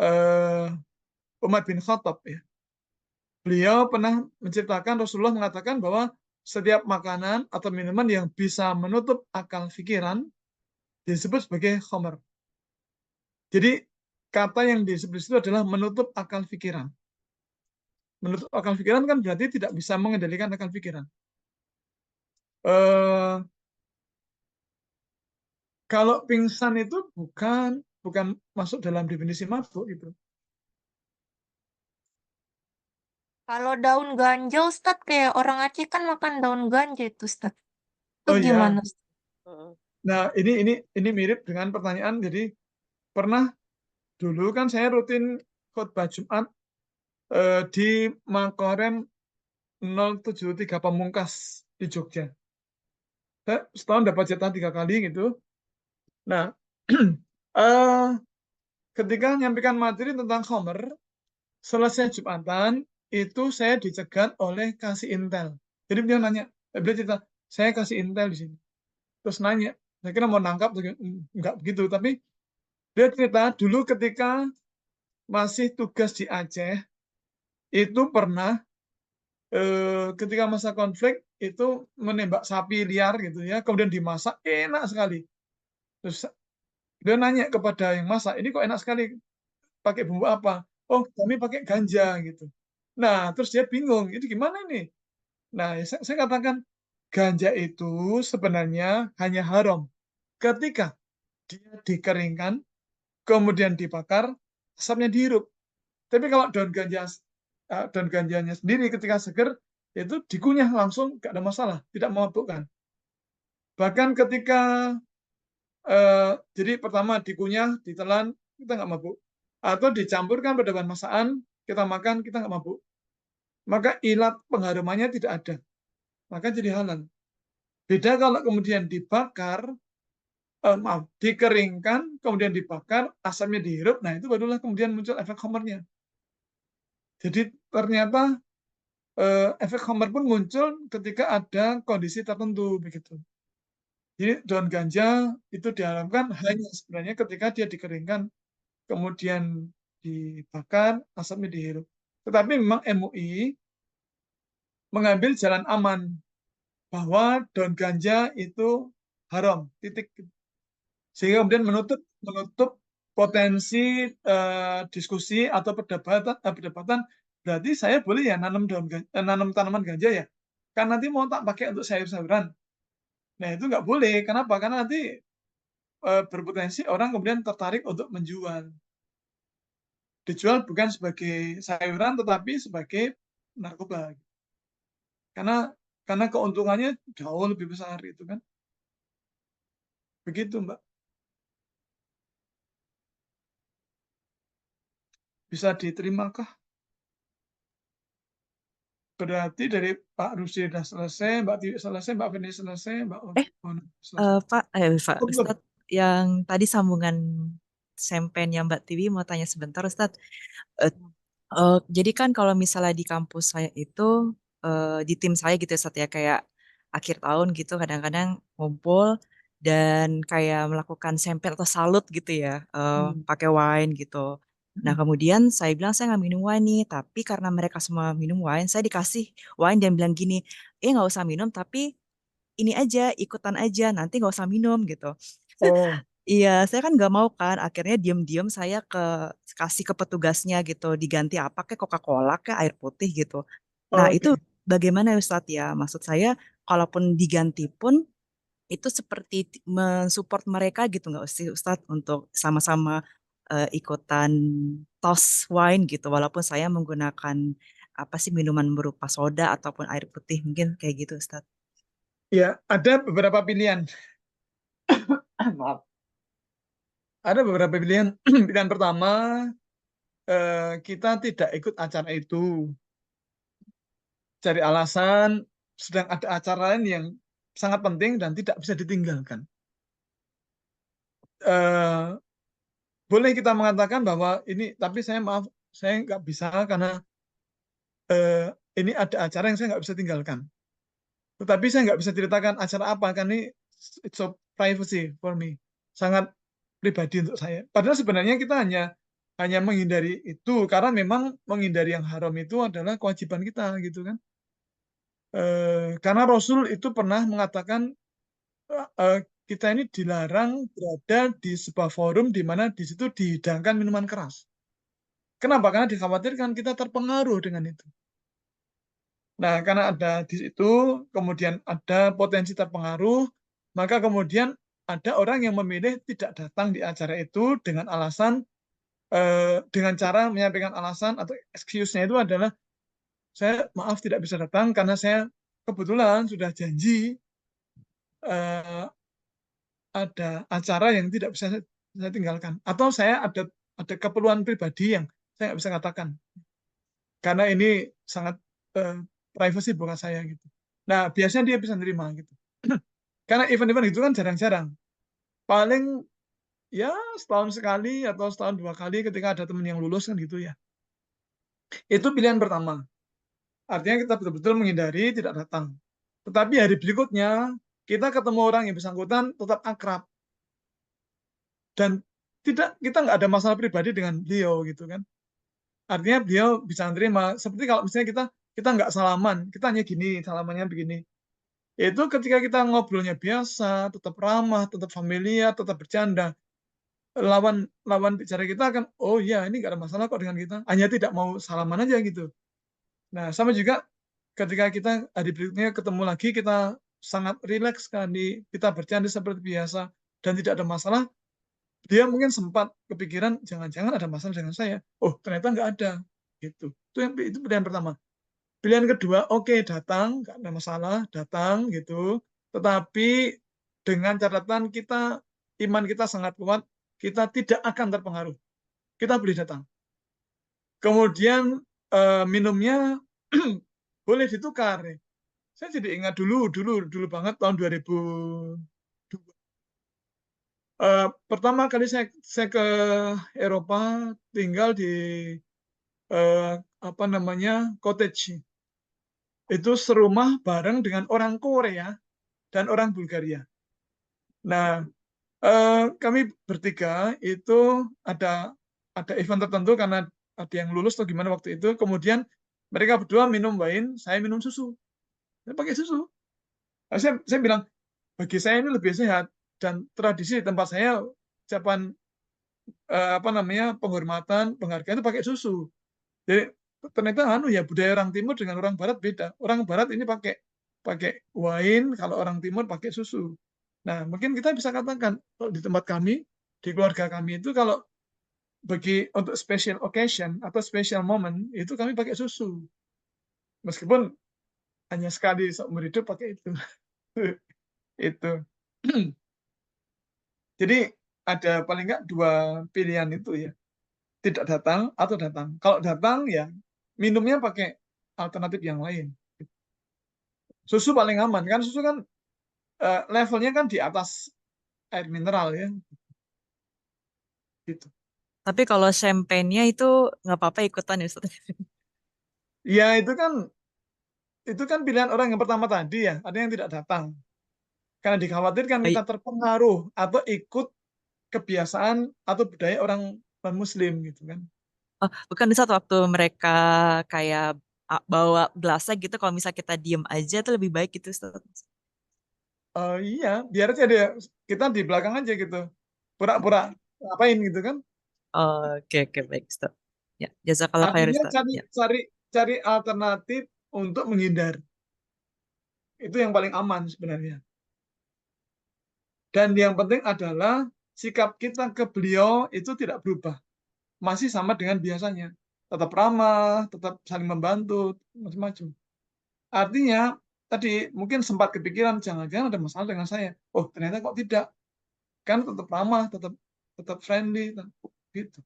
eh, Umar bin Khattab ya, beliau pernah menciptakan, Rasulullah mengatakan bahwa setiap makanan atau minuman yang bisa menutup akal pikiran disebut sebagai khamr. Jadi kata yang disebut itu adalah menutup akal pikiran. Menutup akal pikiran kan berarti tidak bisa mengendalikan akal pikiran. Eh, Kalau pingsan itu bukan masuk dalam definisi mabuk gitu. Kalau daun ganja Ustadz, kayak orang Aceh kan makan daun ganja itu Ustadz. Itu Oh ya. gimana Ustadz? Hmm. Nah, ini mirip dengan pertanyaan. Jadi pernah dulu kan saya rutin khutbah Jumat di Makorem 073 Pamungkas di Jogja. Saya setahun dapat jatah 3 kali gitu. Nah, eh, ketika menyampaikan materi tentang Homer, selesai Jumatan, itu saya dicegat oleh kasih intel. Jadi beliau cerita, saya kasih intel di sini. Terus nanya, saya kira mau nangkap, enggak begitu. Tapi dia cerita dulu ketika masih tugas di Aceh, itu pernah ketika masa konflik itu menembak sapi liar gitu ya, kemudian dimasak enak sekali. Terus dia nanya kepada yang masak, ini kok enak sekali, pakai bumbu apa? Oh, kami pakai ganja gitu. Nah, terus dia bingung, itu gimana ini? Nah, saya katakan ganja itu sebenarnya hanya haram ketika dia dikeringkan, kemudian dibakar, asapnya dihirup. Tapi kalau daun ganjanya sendiri ketika seger itu dikunyah langsung, nggak ada masalah, tidak memabukkan. Bahkan ketika jadi pertama dikunyah, ditelan, kita nggak mabuk. Atau dicampurkan pada bahan masakan, kita makan, kita nggak mabuk. Maka ilat pengharumannya tidak ada. Maka jadi halal. Beda kalau kemudian dikeringkan, kemudian dibakar, asamnya dihirup, nah itu barulah kemudian muncul efek homernya. Jadi ternyata efek homer pun muncul ketika ada kondisi tertentu begitu. Jadi daun ganja itu diharapkan hanya sebenarnya ketika dia dikeringkan, kemudian dibakar, asapnya dihirup. Tetapi memang MUI mengambil jalan aman bahwa daun ganja itu haram, titik. Sehingga kemudian menutup potensi diskusi atau perdebatan. Berarti saya boleh ya nanam tanaman ganja ya? Kan nanti mau tak pakai untuk sayur-sayuran. Nah itu nggak boleh. Kenapa? Karena nanti berpotensi orang kemudian tertarik untuk menjual. Dijual bukan sebagai sayuran tetapi sebagai narkoba. Karena keuntungannya jauh lebih besar itu kan. Begitu Mbak. Bisa diterimakah? Berarti dari Pak Rusdi sudah selesai, Mbak Tiwi selesai, Mbak Feni selesai, Mbak Ona selesai. Pak Cukup belum? Ustadz, yang tadi sambungan sempennya Mbak Tiwi mau tanya sebentar Ustadz. Eh, jadi kan kalau misalnya di kampus saya itu di tim saya gitu ya Ustadz ya, kayak akhir tahun gitu kadang-kadang ngumpul dan kayak melakukan sempen atau salut gitu ya, pakai wine gitu. Nah kemudian saya bilang saya nggak minum wine nih, tapi karena mereka semua minum wine, saya dikasih wine dan bilang gini, nggak usah minum tapi ini aja, ikutan aja, nanti nggak usah minum gitu. Oh, Iya, saya kan nggak mau kan. Akhirnya diam-diam saya kasih ke petugasnya gitu, diganti apa kayak Coca-Cola kayak air putih gitu. Nah, itu oke. bagaimana ya Ustadz ya? Maksud saya, kalaupun diganti pun itu seperti mensupport mereka gitu nggak sih Ustadz untuk sama-sama ikutan toast wine gitu, walaupun saya menggunakan apa sih minuman berupa soda ataupun air putih, mungkin kayak gitu, Ustadz. Ya, ada beberapa pilihan. Maaf. Ada beberapa pilihan. Pilihan pertama, kita tidak ikut acara itu. Cari alasan, sedang ada acara lain yang sangat penting dan tidak bisa ditinggalkan. Boleh kita mengatakan bahwa ini, tapi saya maaf, saya nggak bisa karena ini ada acara yang saya nggak bisa tinggalkan. Tetapi saya nggak bisa ceritakan acara apa, karena ini it's so privacy for me. Sangat pribadi untuk saya. Padahal sebenarnya kita hanya menghindari itu, karena memang menghindari yang haram itu adalah kewajiban kita, gitu kan. Karena Rasul itu pernah mengatakan kita ini dilarang berada di sebuah forum di mana di situ dihidangkan minuman keras. Kenapa? Karena dikhawatirkan kita terpengaruh dengan itu. Nah, karena ada di situ, kemudian ada potensi terpengaruh, maka kemudian ada orang yang memilih tidak datang di acara itu dengan alasan, dengan cara menyampaikan alasan atau excuse-nya itu adalah, saya maaf tidak bisa datang karena saya kebetulan sudah janji ada acara yang tidak bisa saya tinggalkan. Atau saya ada keperluan pribadi yang saya nggak bisa katakan. Karena ini sangat privacy bukan saya gitu. Nah, biasanya dia bisa nerima gitu. Karena event-event itu kan jarang-jarang. Paling ya setahun sekali atau setahun 2 kali ketika ada teman yang lulus kan gitu ya. Itu pilihan pertama. Artinya kita betul-betul menghindari tidak datang. Tetapi hari berikutnya kita ketemu orang yang bersangkutan tetap akrab. Dan kita nggak ada masalah pribadi dengan beliau gitu kan. Artinya beliau bisa menerima. Seperti kalau misalnya kita nggak salaman, kita hanya gini, salamannya begini. Itu ketika kita ngobrolnya biasa, tetap ramah, tetap familiar, tetap bercanda, lawan bicara kita akan, oh iya ini nggak ada masalah kok dengan kita, hanya tidak mau salaman aja gitu. Nah, sama juga ketika kita hari berikutnya ketemu lagi, kita sangat rileks sekali, kita bercanda seperti biasa dan tidak ada masalah. Dia mungkin sempat kepikiran jangan-jangan ada masalah dengan saya. Oh, ternyata nggak ada gitu. Itu pilihan pertama. Pilihan kedua, oke, datang, nggak ada masalah, datang gitu. Tetapi dengan catatan iman kita sangat kuat, kita tidak akan terpengaruh. Kita boleh datang. Kemudian minumnya boleh ditukar. Saya jadi ingat dulu banget tahun 2002. Pertama kali saya ke Eropa, tinggal di cottage. Itu serumah bareng dengan orang Korea dan orang Bulgaria. Nah, kami bertiga itu ada event tertentu karena ada yang lulus atau gimana waktu itu. Kemudian mereka berdua minum wine, saya minum susu. Saya pakai susu. Nah, saya bilang, bagi saya ini lebih sehat dan tradisi di tempat saya ucapan penghormatan, penghargaan itu pakai susu. Jadi ternyata ya budaya orang timur dengan orang barat beda. Orang barat ini pakai wine, kalau orang timur pakai susu. Nah, mungkin kita bisa katakan kalau di tempat kami, di keluarga kami itu kalau untuk special occasion atau special moment itu kami pakai susu. Meskipun hanya sekali seumur hidup pakai itu. Itu. Jadi ada paling nggak 2 pilihan itu ya. Tidak datang atau datang. Kalau datang ya minumnya pakai alternatif yang lain. Susu paling aman kan, susu kan levelnya kan di atas air mineral ya. Gitu. Tapi kalau champagne-nya itu nggak apa-apa ikutan ya, Ustaz? Ya itu kan pilihan orang yang pertama tadi ya, ada yang tidak datang. Karena dikhawatirkan kita terpengaruh atau ikut kebiasaan atau budaya orang non-muslim gitu kan. Oh, bukan di saat waktu mereka kayak bawa gelasnya gitu, kalau misalnya kita diem aja tuh lebih baik gitu, Ustaz. Iya, biar aja kita di belakang aja gitu. Pura-pura ngapain gitu kan. Oke, baik, Ustaz. Ya, jazakallah khair, Artinya Ustaz. Ya. cari alternatif untuk menghindar. Itu yang paling aman sebenarnya. Dan yang penting adalah sikap kita ke beliau itu tidak berubah. Masih sama dengan biasanya. Tetap ramah, tetap saling membantu, macam-macam. Artinya, tadi mungkin sempat kepikiran, jangan-jangan ada masalah dengan saya. Oh, ternyata kok tidak. Kan tetap ramah, tetap friendly, gitu.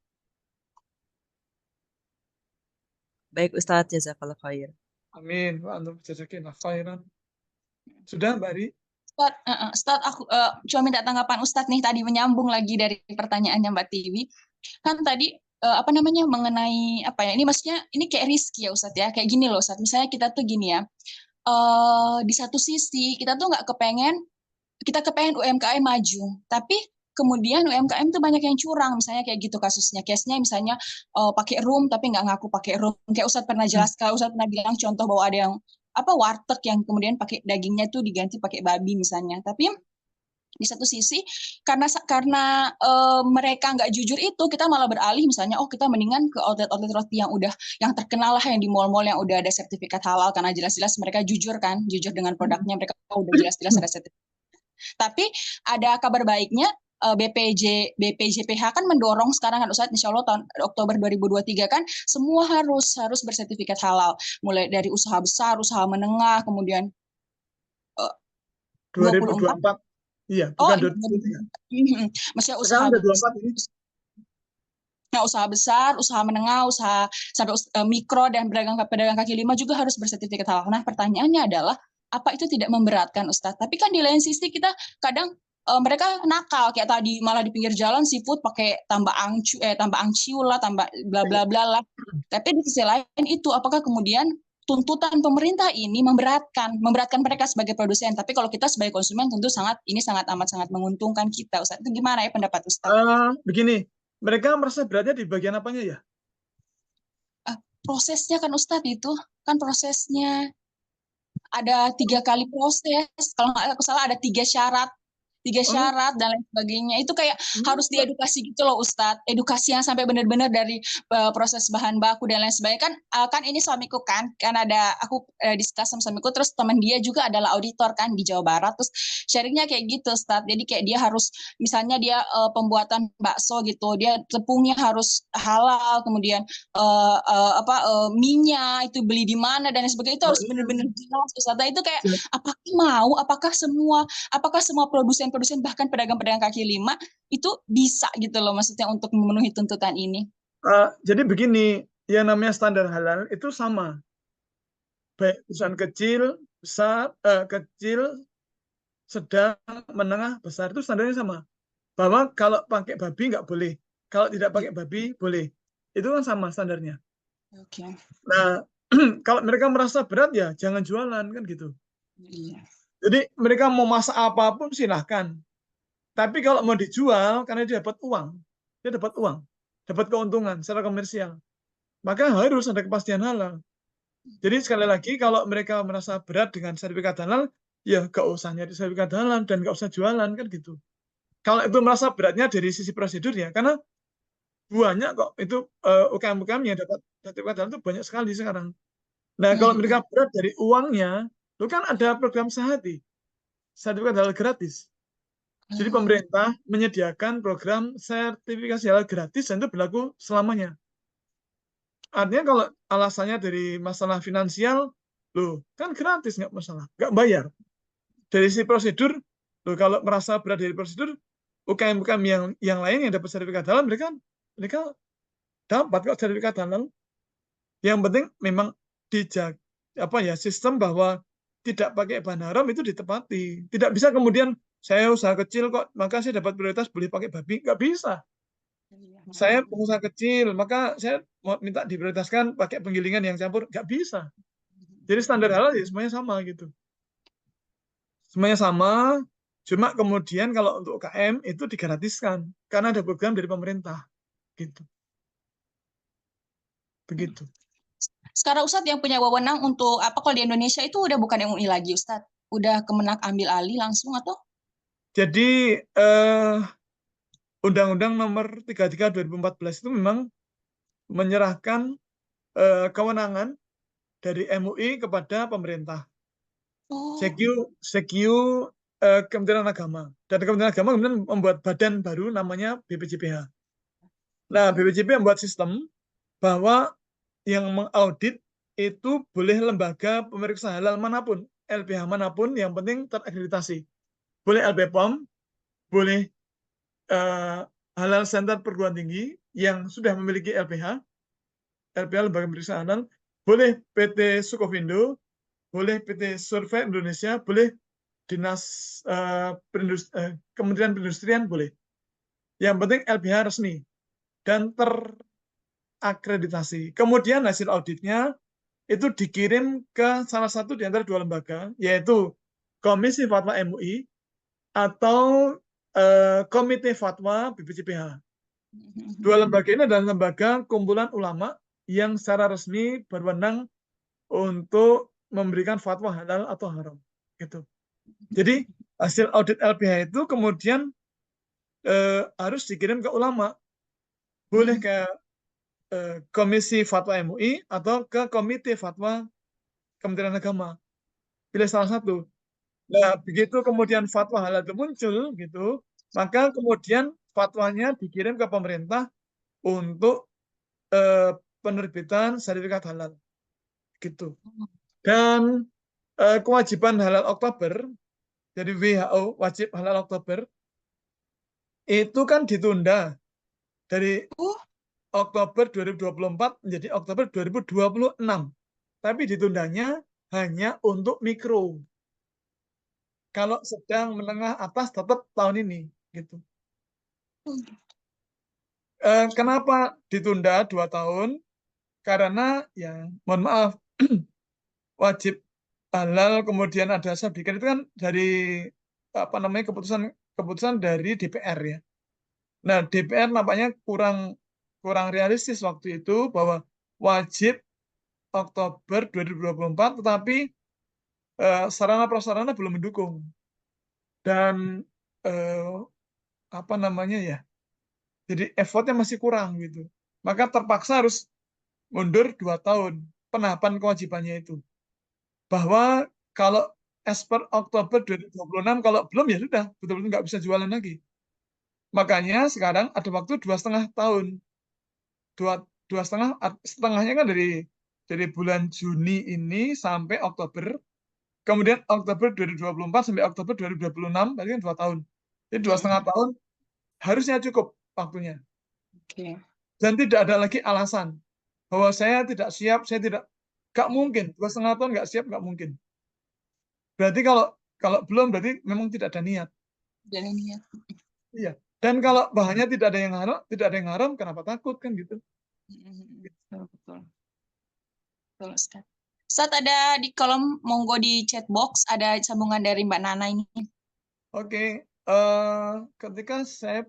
Baik Ustadz, jazakallah khair. Amin. Wa antum jazakallahu khairan. Sudah, Mbak Ri? Ustadz, aku cuma minta tanggapan Ustadz nih tadi menyambung lagi dari pertanyaannya Mbak Tiwi. Kan tadi apa namanya mengenai apa ya? Ini maksudnya ini kayak riski ya Ustadz ya. Kayak gini loh Ustadz. Misalnya kita tuh gini ya. Di satu sisi kita tuh nggak kepengen UMKM maju, tapi kemudian UMKM tuh banyak yang curang, misalnya kayak gitu kasusnya. Case-nya misalnya pakai room tapi nggak ngaku pakai room. Kayak Ustadz pernah jelaskan, Ustadz pernah bilang contoh bahwa ada yang warteg yang kemudian pakai dagingnya tuh diganti pakai babi misalnya. Tapi di satu sisi karena mereka nggak jujur itu, kita malah beralih misalnya kita mendingan ke outlet roti yang terkenal lah, yang di mall-mall yang udah ada sertifikat halal, karena jelas-jelas mereka jujur dengan produknya, mereka udah jelas-jelas ada sertifikat. Tapi ada kabar baiknya, BPJPH kan mendorong sekarang kan Ustadz, insya Allah tahun Oktober 2023 kan semua harus bersertifikat halal, mulai dari usaha besar, usaha menengah, kemudian 2024. Iya, bukan 2023. Maksudnya usaha besar. Nah, usaha besar, usaha menengah, usaha sampai mikro dan pedagang kaki lima juga harus bersertifikat halal. Nah, pertanyaannya adalah apa itu tidak memberatkan Ustadz? Tapi kan di lain sisi kita kadang mereka nakal, kayak tadi malah di pinggir jalan seafood pakai tambah angciu lah, tambah bla bla bla lah. Tapi di sisi lain itu apakah kemudian tuntutan pemerintah ini memberatkan mereka sebagai produsen? Tapi kalau kita sebagai konsumen tentu sangat amat menguntungkan kita, Ustadz. Itu gimana ya pendapat Ustadz? Begini, mereka merasa beratnya di bagian apanya ya? Prosesnya kan Ustadz, itu kan prosesnya ada 3 kali proses, kalau nggak aku salah ada 3 syarat dan lain sebagainya. Itu kayak harus diedukasi gitu loh Ustadz, edukasi yang sampai benar-benar dari proses bahan baku dan lain sebagainya. Kan ini suamiku kan ada aku diskus sama suamiku, terus teman dia juga adalah auditor kan di Jawa Barat, terus sharingnya kayak gitu Ustadz. Jadi kayak dia harus, misalnya dia pembuatan bakso gitu, dia tepungnya harus halal, kemudian minyak itu beli di mana dan lain sebagainya, itu harus benar-benar jelas Ustadz. Itu kayak apakah semua produsen bahkan pedagang-pedagang kaki lima itu bisa gitu loh, maksudnya untuk memenuhi tuntutan ini? Jadi begini, yang namanya standar halal itu sama, baik perusahaan kecil, besar, kecil, sedang, menengah, besar, itu standarnya sama. Bahwa kalau pakai babi nggak boleh, kalau tidak pakai babi boleh. Itu kan sama standarnya. Oke. Nah, kalau mereka merasa berat ya jangan jualan kan gitu. Iya. Jadi mereka mau masak apapun silahkan. Tapi kalau mau dijual, karena dia dapat uang, dapat keuntungan secara komersial, maka harus ada kepastian halal. Jadi sekali lagi, kalau mereka merasa berat dengan sertifikat halal, ya gak usah nyari sertifikat halal dan gak usah jualan kan gitu. Kalau itu merasa beratnya dari sisi prosedur ya, karena banyak kok itu UKM-UKM yang dapat sertifikat halal itu banyak sekali sekarang. Nah, kalau mereka berat dari uangnya, itu kan ada program Sehati, sertifikat halal gratis. Jadi pemerintah menyediakan program sertifikasi halal gratis dan itu berlaku selamanya. Artinya kalau alasannya dari masalah finansial, loh kan gratis, nggak masalah, nggak bayar. Dari sisi prosedur, loh kalau merasa berat dari prosedur, UKM-UKM yang lain yang dapat sertifikat halal, mereka dapat kok sertifikat halal. Yang penting memang dijaga sistem bahwa tidak pakai bahan haram itu ditepati. Tidak bisa kemudian saya usaha kecil kok, maka saya dapat prioritas boleh pakai babi. Nggak bisa. Saya pengusaha kecil, maka saya mau minta diprioritaskan pakai penggilingan yang campur. Nggak bisa. Jadi standar halal ya semuanya sama gitu. Semuanya sama, cuma kemudian kalau untuk UKM itu digratiskan karena ada program dari pemerintah. Gitu. Begitu. Sekarang Ustadz yang punya wewenang untuk kalau di Indonesia itu udah bukan MUI lagi Ustadz, udah Kemenak ambil alih langsung atau? Jadi Undang-Undang Nomor 33 2014 itu memang menyerahkan kewenangan dari MUI kepada pemerintah. Sekyu Kementerian Agama. Dan Kementerian Agama kemudian membuat badan baru namanya BPJPH. Nah, BPJPH membuat sistem bahwa yang mengaudit itu boleh lembaga pemeriksa halal manapun, LPH manapun, yang penting terakreditasi. Boleh LPPOM, boleh halal center perguruan tinggi yang sudah memiliki LPH lembaga pemeriksa halal, boleh PT Sukovindo, boleh PT Survei Indonesia, boleh Dinas Kementerian Perindustrian, boleh. Yang penting LPH resmi dan terakreditasi. Kemudian hasil auditnya itu dikirim ke salah satu di antara dua lembaga, yaitu Komisi Fatwa MUI atau Komite Fatwa BPJPH. Dua lembaga ini adalah lembaga kumpulan ulama yang secara resmi berwenang untuk memberikan fatwa halal atau haram. Gitu. Jadi hasil audit LPH itu kemudian harus dikirim ke ulama. Boleh ke Komisi Fatwa MUI atau ke Komite Fatwa Kementerian Agama. Pilih salah satu. Nah, begitu kemudian fatwa halal itu muncul, gitu, maka kemudian fatwanya dikirim ke pemerintah untuk penerbitan sertifikat halal, gitu. Dan kewajiban halal Oktober, jadi WHO wajib halal Oktober, itu kan ditunda dari Oktober 2024 menjadi Oktober 2026. Tapi ditundanya hanya untuk mikro. Kalau sedang menengah atas tetap tahun ini, gitu. Kenapa ditunda 2 tahun? Karena ya mohon maaf, wajib halal kemudian ada sertifikat itu kan dari keputusan dari DPR ya. Nah, DPR nampaknya kurang realistis waktu itu bahwa wajib Oktober 2024, tetapi sarana prasarana belum mendukung. Dan jadi effortnya masih kurang gitu. Maka terpaksa harus mundur 2 tahun penahapan kewajibannya itu. Bahwa kalau as per Oktober 2026 kalau belum ya sudah betul-betul nggak bisa jualan lagi. Makanya sekarang ada waktu 2,5 tahun. 2,5 setengahnya kan dari bulan Juni ini sampai Oktober. Kemudian Oktober 2024 sampai Oktober 2026 berarti kan 2 tahun. Jadi 2,5 tahun harusnya cukup waktunya. Dan tidak ada lagi alasan bahwa saya tidak siap, saya tidak, nggak mungkin 2,5 tahun nggak siap, nggak mungkin. Berarti kalau belum berarti memang tidak ada niat. Iya. Dan kalau bahannya tidak ada yang haram, kenapa takut kan gitu? Betul. Betul, Ustaz. Ustaz, ada di kolom monggo di chat box ada sambungan dari Mbak Nana ini. Oke. Ketika saya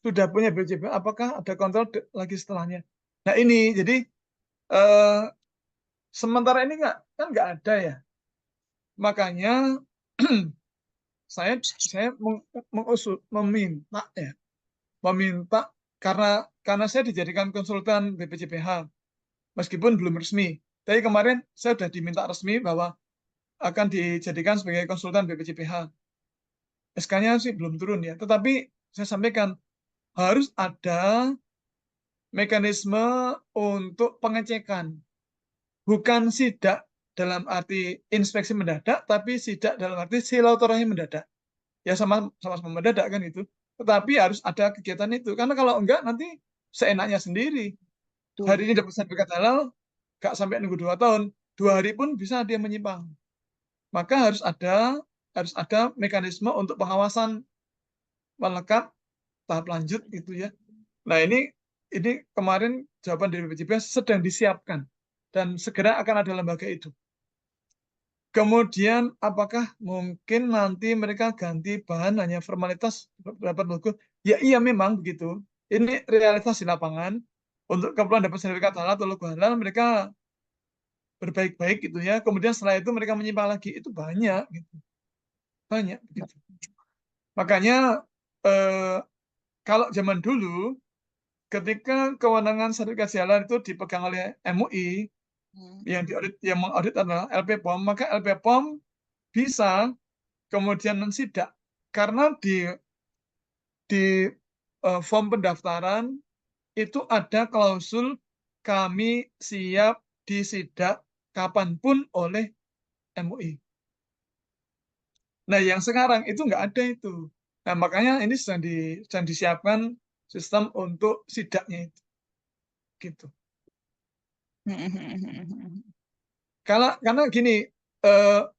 sudah punya BPJPH, apakah ada kontrol lagi setelahnya? Nah ini, jadi sementara ini nggak ada ya. Makanya saya meminta karena saya dijadikan konsultan BPJPH meskipun belum resmi. Tapi kemarin saya sudah diminta resmi bahwa akan dijadikan sebagai konsultan BPJPH. SK-nya sih belum turun ya, tetapi saya sampaikan harus ada mekanisme untuk pengecekan. Bukan sidak dalam arti inspeksi mendadak, tapi sidak dalam arti silaturahmi mendadak. Ya sama-sama mendadak kan itu. Tetapi harus ada kegiatan itu. Karena kalau enggak nanti seenaknya sendiri. Hari ini dapat sertifikat halal, enggak sampai nunggu 2 tahun. 2 hari pun bisa dia menyimpang. Maka harus ada mekanisme untuk pengawasan melekat tahap lanjut gitu ya. Nah ini kemarin jawaban dari BPJPH sedang disiapkan dan segera akan ada lembaga itu. Kemudian apakah mungkin nanti mereka ganti bahan hanya formalitas dapat logo? Ya iya memang begitu. Ini realitas di lapangan. Untuk keperluan dapat sertifikat halal atau logo halal mereka berbaik-baik gitu ya. Kemudian setelah itu mereka menyimpang lagi. Itu banyak gitu. Banyak begitu. Makanya kalau zaman dulu ketika kewenangan sertifikasi halal itu dipegang oleh MUI, yang mengaudit adalah LPPOM, maka LPPOM bisa kemudian mensidak Karena di form pendaftaran itu ada klausul kami siap disidak kapanpun oleh MUI. Nah, yang sekarang itu nggak ada itu. Nah, makanya ini sedang disiapkan sistem untuk sidaknya itu. Gitu. Karena gini,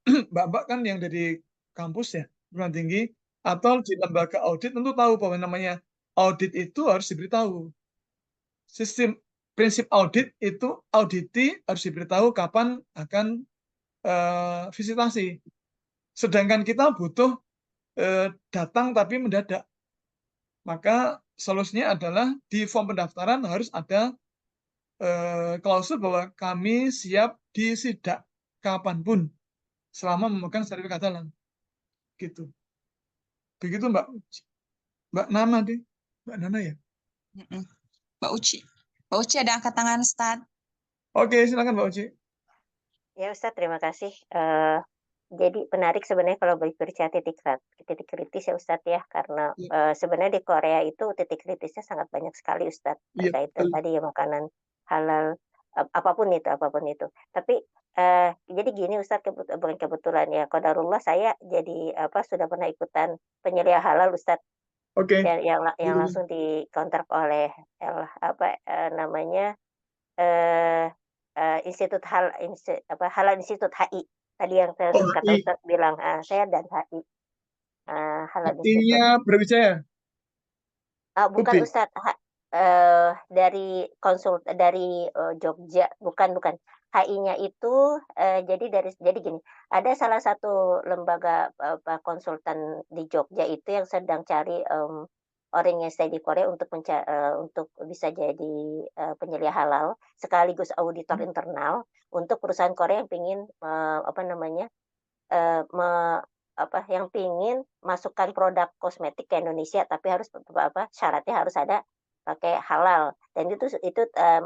Mbak-mbak kan yang dari kampus ya, perguruan tinggi, atau di lembaga audit tentu tahu bahwa namanya audit itu harus diberitahu. Sistem prinsip audit itu auditi harus diberitahu kapan akan visitasi. Sedangkan kita butuh datang tapi mendadak. Maka solusinya adalah di form pendaftaran harus ada klausul bahwa kami siap disidak kapanpun selama memegang sertifikat halal. Gitu. Begitu Mbak Nana deh. Mbak Nana ya. Mbak Uci. Mbak Uci ada angkat tangan, Ustaz. Oke, silakan Mbak Uci. Ya Ustadz, terima kasih. Jadi menarik sebenarnya kalau berbicara titik kritis ya Ustadz ya, karena sebenarnya di Korea itu titik kritisnya sangat banyak sekali Ustadz, Iya, terkait betul. tadi ya makanan halal, apapun itu. Tapi jadi gini Ustadz, bukan kebetulan ya, qadarullah saya jadi sudah pernah ikutan penyelia halal Ustadz, Oke. dan yang langsung di counter oleh namanya Institut Halal Institut HI. Tadi yang kata HI. Ustadz bilang, saya dan HI. Halal Institut. HI-nya Brawijaya. Bukan Ubi. Ustadz, dari Jogja, bukan. HI-nya itu jadi gini, ada salah satu lembaga konsultan di Jogja itu yang sedang cari orang yang stay di Korea untuk bisa jadi penyelia halal sekaligus auditor internal untuk perusahaan Korea yang pingin yang pingin masukkan produk kosmetik ke Indonesia, tapi harus syaratnya harus ada pakai halal, dan itu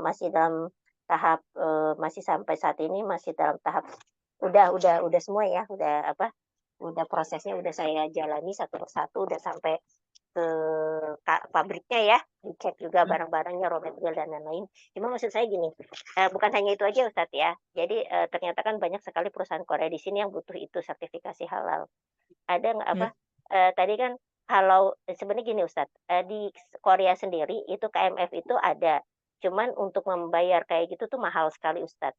masih dalam tahap masih sampai saat ini masih dalam tahap udah semua ya, udah prosesnya udah saya jalani satu persatu, udah sampai ke pabriknya ya, dicek juga barang-barangnya, raw material dan lain-lain. Cuma maksud saya gini, bukan hanya itu aja Ustadz ya. Jadi ternyata kan banyak sekali perusahaan Korea di sini yang butuh itu sertifikasi halal. Ada nggak tadi kan kalau sebenarnya gini Ustadz, di Korea sendiri itu KMF itu ada. Cuman untuk membayar kayak gitu tuh mahal sekali Ustadz.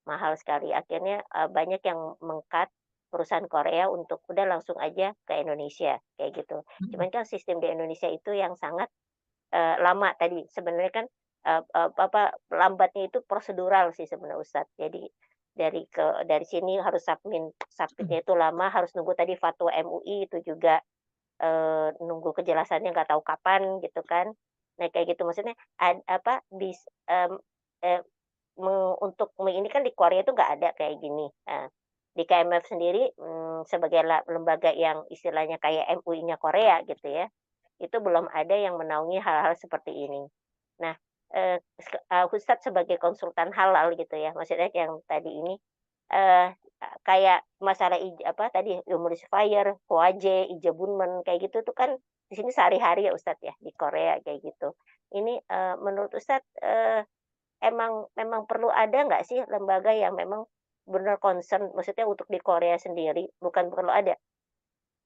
Mahal sekali. Akhirnya banyak yang meng-cut perusahaan Korea untuk udah langsung aja ke Indonesia kayak gitu. Cuman kan sistem di Indonesia itu yang sangat lama tadi. Sebenarnya kan lambatnya itu prosedural sih sebenarnya Ustadz. Jadi dari sini harus submitnya itu lama, harus nunggu tadi fatwa MUI itu juga nunggu kejelasannya nggak tahu kapan gitu kan. Nah kayak gitu maksudnya untuk ini kan di Korea itu nggak ada kayak gini. Di KMF sendiri sebagai lembaga yang istilahnya kayak MUI-nya Korea gitu ya, itu belum ada yang menaungi hal-hal seperti ini. Nah, Ustadz sebagai konsultan halal gitu ya, maksudnya yang tadi ini kayak masalah tadi humidifier, Hoaje, Ijabunmen kayak gitu tuh kan di sini sehari-hari ya Ustadz ya di Korea kayak gitu. Ini menurut Ustadz memang perlu ada nggak sih lembaga yang memang benar concern, maksudnya untuk di Korea sendiri, bukan perlu ada.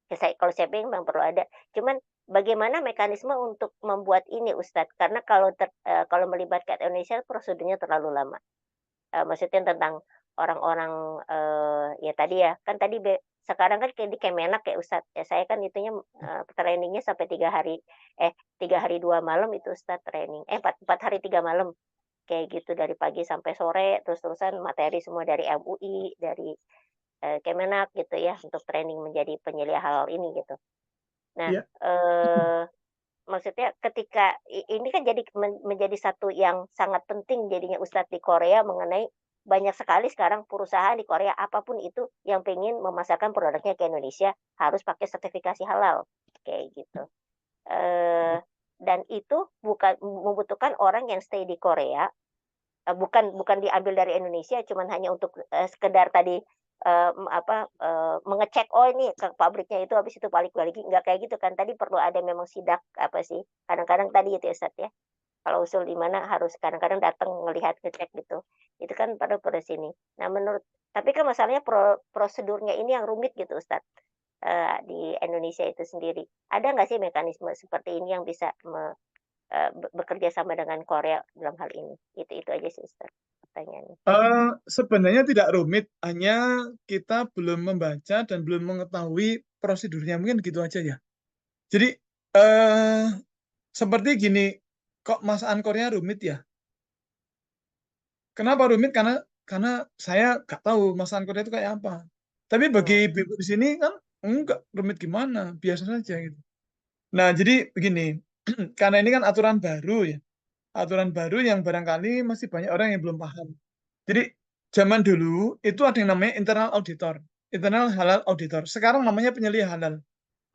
Ya, kalau saya pikir memang perlu ada. Cuman bagaimana mekanisme untuk membuat ini Ustadz? Karena kalau melibatkan Indonesia prosedurnya terlalu lama. Maksudnya tentang orang-orang ya tadi ya, kan tadi sekarang kan kayak di Kemenak ya Ustadz. Ya, saya kan itunya trainingnya sampai 3 hari 2 malam itu Ustadz training. 4 hari 3 malam. Kayak gitu dari pagi sampai sore, terus-terusan materi semua dari MUI, dari Kemenak gitu ya, untuk training menjadi penyelia halal ini gitu. Nah, Iya. maksudnya ketika ini kan jadi menjadi satu yang sangat penting jadinya Ustadz di Korea mengenai banyak sekali sekarang perusahaan di Korea apapun itu yang pengen memasarkan produknya ke Indonesia harus pakai sertifikasi halal kayak gitu. Dan itu bukan membutuhkan orang yang stay di Korea, bukan diambil dari Indonesia, cuman hanya untuk sekedar tadi mengecek oh ini ke pabriknya itu habis itu balik lagi nggak kayak gitu kan tadi perlu ada memang sidak apa sih kadang-kadang tadi itu ya Ustadz ya kalau usul di mana harus kadang-kadang datang ngelihat ngecek gitu itu kan pada sini nah tapi kan masalahnya prosedurnya ini yang rumit gitu Ustadz di Indonesia itu sendiri ada nggak sih mekanisme seperti ini yang bisa bekerja sama dengan Korea dalam hal ini itu aja sih Ustadz pertanyaannya. Sebenarnya tidak rumit, hanya kita belum membaca dan belum mengetahui prosedurnya, mungkin gitu aja ya. Jadi seperti gini, kok masakan Korea rumit ya? Kenapa rumit? Karena saya nggak tahu masakan Korea itu kayak apa. Tapi bagi ibu di sini kan enggak rumit gimana, biasa saja gitu. Nah, jadi begini, karena ini kan aturan baru ya, aturan baru yang barangkali masih banyak orang yang belum paham. Jadi zaman dulu itu ada yang namanya internal auditor, internal halal auditor. Sekarang namanya penyeliah halal.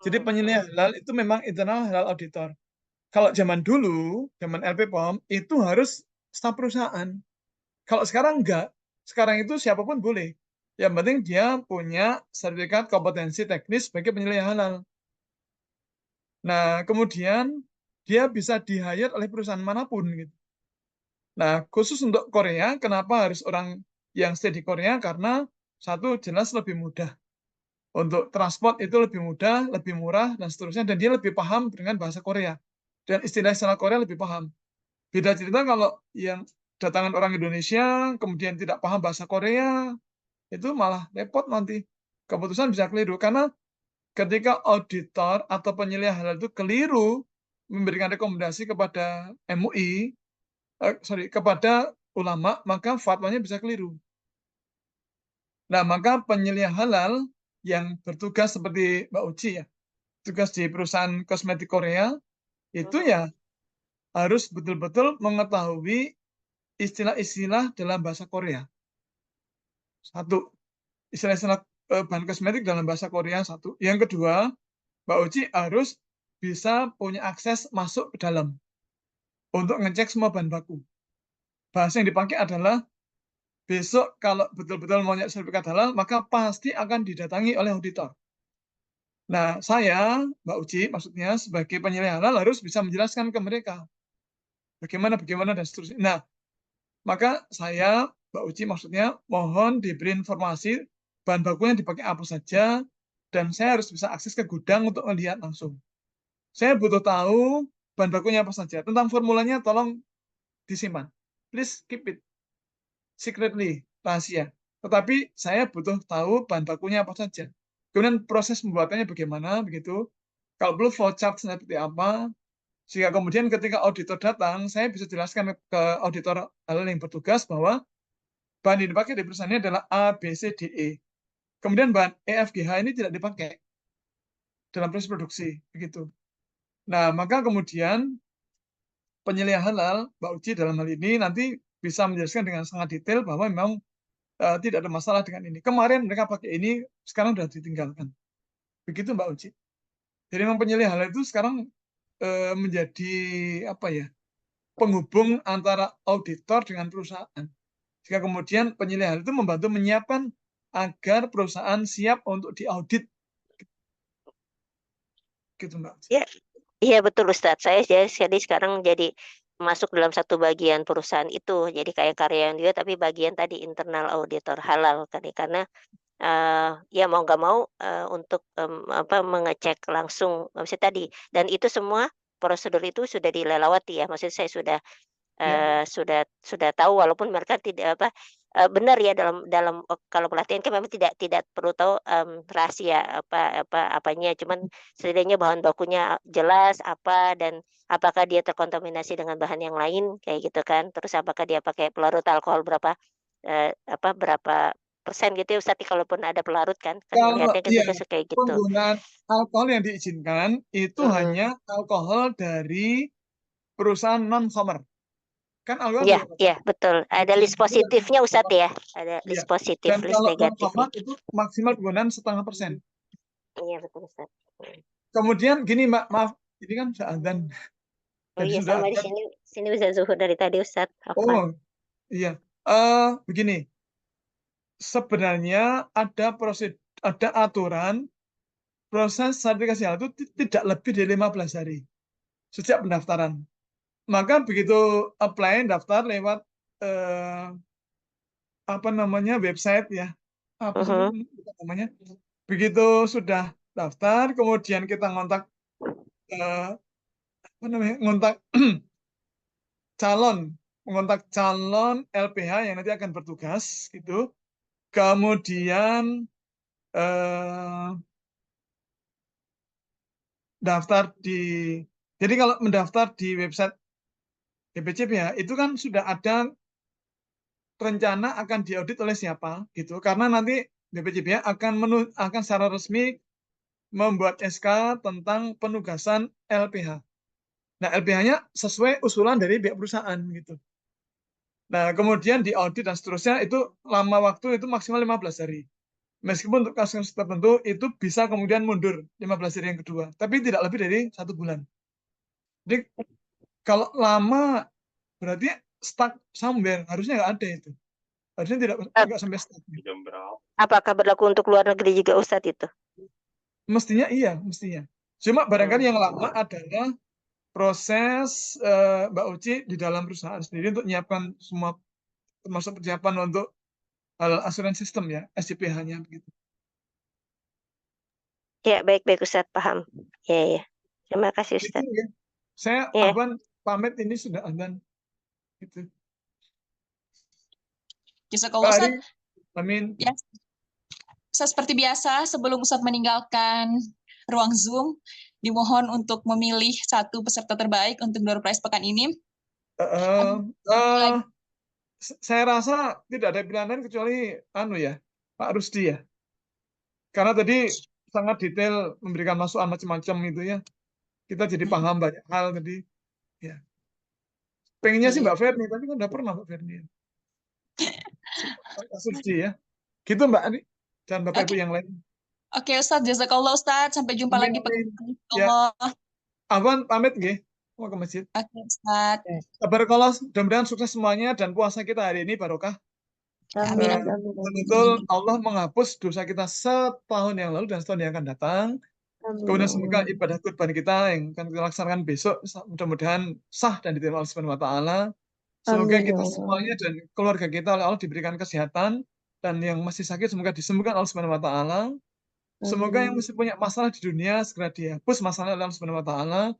Jadi penyeliah halal itu memang internal halal auditor. Kalau zaman dulu, zaman LPPOM itu harus staf perusahaan. Kalau sekarang enggak, sekarang itu siapapun boleh. Yang penting dia punya sertifikat kompetensi teknis sebagai penyeliah halal. Nah, kemudian dia bisa di-hire oleh perusahaan manapun gitu. Nah, khusus untuk Korea, kenapa harus orang yang stay di Korea? Karena satu jelas lebih mudah. Untuk transport itu lebih mudah, lebih murah, dan seterusnya. Dan dia lebih paham dengan bahasa Korea. Dan istilah-istilah Korea lebih paham. Beda cerita kalau yang datangan orang Indonesia, kemudian tidak paham bahasa Korea, itu malah repot nanti. Keputusan bisa keliru. Karena ketika auditor atau penyeliah halal itu keliru memberikan rekomendasi kepada MUI, kepada ulama, maka fatwanya bisa keliru. Nah, maka penyeliah halal yang bertugas seperti Mbak Uci ya, tugas di perusahaan kosmetik Korea, itu ya harus betul-betul mengetahui istilah-istilah dalam bahasa Korea. Satu, istilah-istilah bahan kosmetik dalam bahasa Korea, satu. Yang kedua, Mbak Uci harus bisa punya akses masuk ke dalam untuk ngecek semua bahan baku. Bahasa yang dipakai adalah besok kalau betul-betul mau nyari sertifikat halal, maka pasti akan didatangi oleh auditor. Nah, saya, Mbak Uci, maksudnya sebagai penyeliah halal harus bisa menjelaskan ke mereka bagaimana dan seterusnya. Nah, maka saya, Mbak Uci, maksudnya mohon diberi informasi bahan bakunya dipakai apa saja, dan saya harus bisa akses ke gudang untuk melihat langsung. Saya butuh tahu bahan bakunya apa saja. Tentang formulanya tolong disimpan. Please keep it secretly, rahasia. Tetapi saya butuh tahu bahan bakunya apa saja. Kemudian proses pembuatannya bagaimana, begitu. Kalau perlu flowchart seperti apa, sehingga kemudian ketika auditor datang, saya bisa jelaskan ke auditor halal yang bertugas bahwa bahan yang dipakai di perusahaan ini adalah A, B, C, D, E. Kemudian bahan EFGH ini tidak dipakai dalam proses produksi, begitu. Nah, maka kemudian penyeliah halal, Mbak Uci dalam hal ini nanti bisa menjelaskan dengan sangat detail bahwa memang tidak ada masalah dengan ini. Kemarin mereka pakai ini, sekarang sudah ditinggalkan. Begitu Mbak Uci. Jadi memang penyeliah halal itu sekarang menjadi apa ya, penghubung antara auditor dengan perusahaan. Jika kemudian penyeliah halal itu membantu menyiapkan agar perusahaan siap untuk diaudit. Gitu Mbak Uci. Iya betul Ustadz. Saya jadi sekarang jadi masuk dalam satu bagian perusahaan itu. Jadi kayak karyawan juga tapi bagian tadi internal auditor halal tadi karena ya mau nggak mau untuk mengecek langsung maksudnya tadi dan itu semua prosedur itu sudah dilewati ya. Maksud saya sudah sudah tahu walaupun mereka tidak benar ya dalam kalau pelatihan kan memang tidak perlu tahu rahasia apanya cuman setidaknya bahan bakunya jelas apa dan apakah dia terkontaminasi dengan bahan yang lain kayak gitu kan terus apakah dia pakai pelarut alkohol berapa berapa persen gitu ya Ustaz kalaupun ada pelarut kan Kalau melihatnya kan ya, juga kayak gitu. penggunaan alkohol yang diizinkan itu hanya alkohol dari perusahaan non-khamar. Kan alkohol Iya, juga iya betul. Ada list positifnya Ustadz ya. Ada Iya. list positif, Dan list kalau negatifnya. non-khamar itu maksimal penggunaan 0,5%. Iya betul Ustadz. Kemudian gini Mbak, maaf, ini kan sudah azan. Oh Jadi iya sudah sama di azan. sini bisa zuhur dari tadi Ustadz. Afwan. Oh, iya. Begini. sebenarnya ada aturan proses sertifikasi halal itu tidak lebih dari 15 hari sejak pendaftaran. Maka begitu apply daftar lewat website ya, apa sih itu namanya? Begitu sudah daftar, kemudian kita ngontak mengontak calon LPH yang nanti akan bertugas gitu. Kemudian jadi kalau mendaftar di website BPJPH itu kan sudah ada rencana akan diaudit oleh siapa gitu, karena nanti BPJPH akan secara resmi membuat SK tentang penugasan LPH. Nah, LPH-nya sesuai usulan dari pihak perusahaan gitu. Nah, kemudian diaudit dan seterusnya itu lama waktu itu maksimal 15 hari. Meskipun untuk kasus tertentu itu bisa kemudian mundur 15 hari yang kedua, tapi tidak lebih dari 1 bulan. Jadi kalau lama berarti stuck somewhere, harusnya nggak ada itu. Harusnya tidak sampai stuck. Apakah berlaku untuk luar negeri juga Ustadz itu? Mestinya iya, mestinya. Cuma barangkali yang lama adalah proses Mbak Uci di dalam perusahaan sendiri untuk menyiapkan semua, termasuk persiapan untuk hal asuransi sistem ya, SCPH-nya begitu. Ya, baik-baik Ustadz, paham. Ya. Terima kasih Ustadz. Gitu ya. Saya Ya. Afwan pamit, ini sudah azan. Gitu. Jazakallah Ustaz. Amin. Ya. Ustaz, seperti biasa sebelum Ustaz meninggalkan ruang Zoom, dimohon untuk memilih satu peserta terbaik untuk door prize pekan ini. Saya rasa tidak ada pilihan lain kecuali Pak Rusdi ya. Karena tadi sangat detail memberikan masukan macam-macam itu ya. Kita jadi paham banyak hal tadi. Ya. Pengennya sih Mbak Ferni, tapi kan udah pernah Mbak Ferni. Pak Rusdi ya. Gitu Mbak Ani dan Bapak Ibu yang lain. Oke Ustaz, jazakallah Ustaz. Sampai jumpa lagi pekan ini. Ya. Afwan pamit nggih. Mau ke masjid. Oke Ustaz. Barakallah, mudah-mudahan sukses semuanya dan puasa kita hari ini barokah. Amin. Betul Allah menghapus dosa kita setahun yang lalu dan setahun yang akan datang. Kemudian semoga ibadah kurban kita yang akan kita laksanakan besok mudah-mudahan sah dan diterima Allah Subhanahu wa taala. Semoga kita semuanya dan keluarga kita oleh Allah diberikan kesehatan, dan yang masih sakit semoga disembuhkan Allah Subhanahu wa taala. Semoga yang masih punya masalah di dunia segera dihapus masalah oleh Allah Subhanahu wa taala.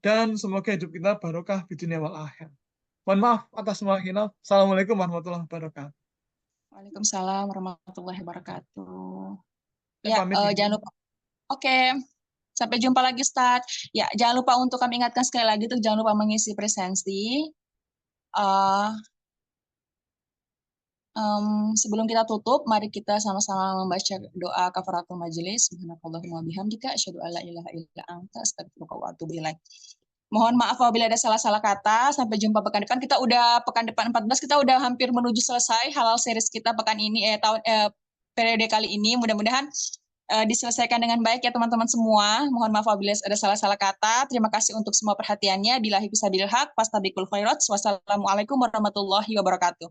Dan semoga hidup kita barokah di dunia wal akhir. Mohon maaf atas semua khilaf. Assalamualaikum warahmatullahi wabarakatuh. Waalaikumsalam warahmatullahi wabarakatuh. Jangan lupa. Oke. Sampai jumpa lagi Ustaz. Ya, jangan lupa untuk kami ingatkan sekali lagi tuh jangan lupa mengisi presensi. Sebelum kita tutup, mari kita sama-sama membaca doa kafaratul majelis. Subhanakallahumma bihamdika asyhadu an la ilaha illa anta astaghfiruka wa atubu ilaik. Mohon maaf apabila ada salah-salah kata. Sampai jumpa pekan depan. Kita udah pekan depan 14, kita udah hampir menuju selesai halal series kita pekan ini periode kali ini. Mudah-mudahan diselesaikan dengan baik ya teman-teman semua. Mohon maaf apabila ada salah-salah kata. Terima kasih untuk semua perhatiannya. Billahi fisabilil haq, fastabiqul khairat. Wassalamualaikum warahmatullahi wabarakatuh.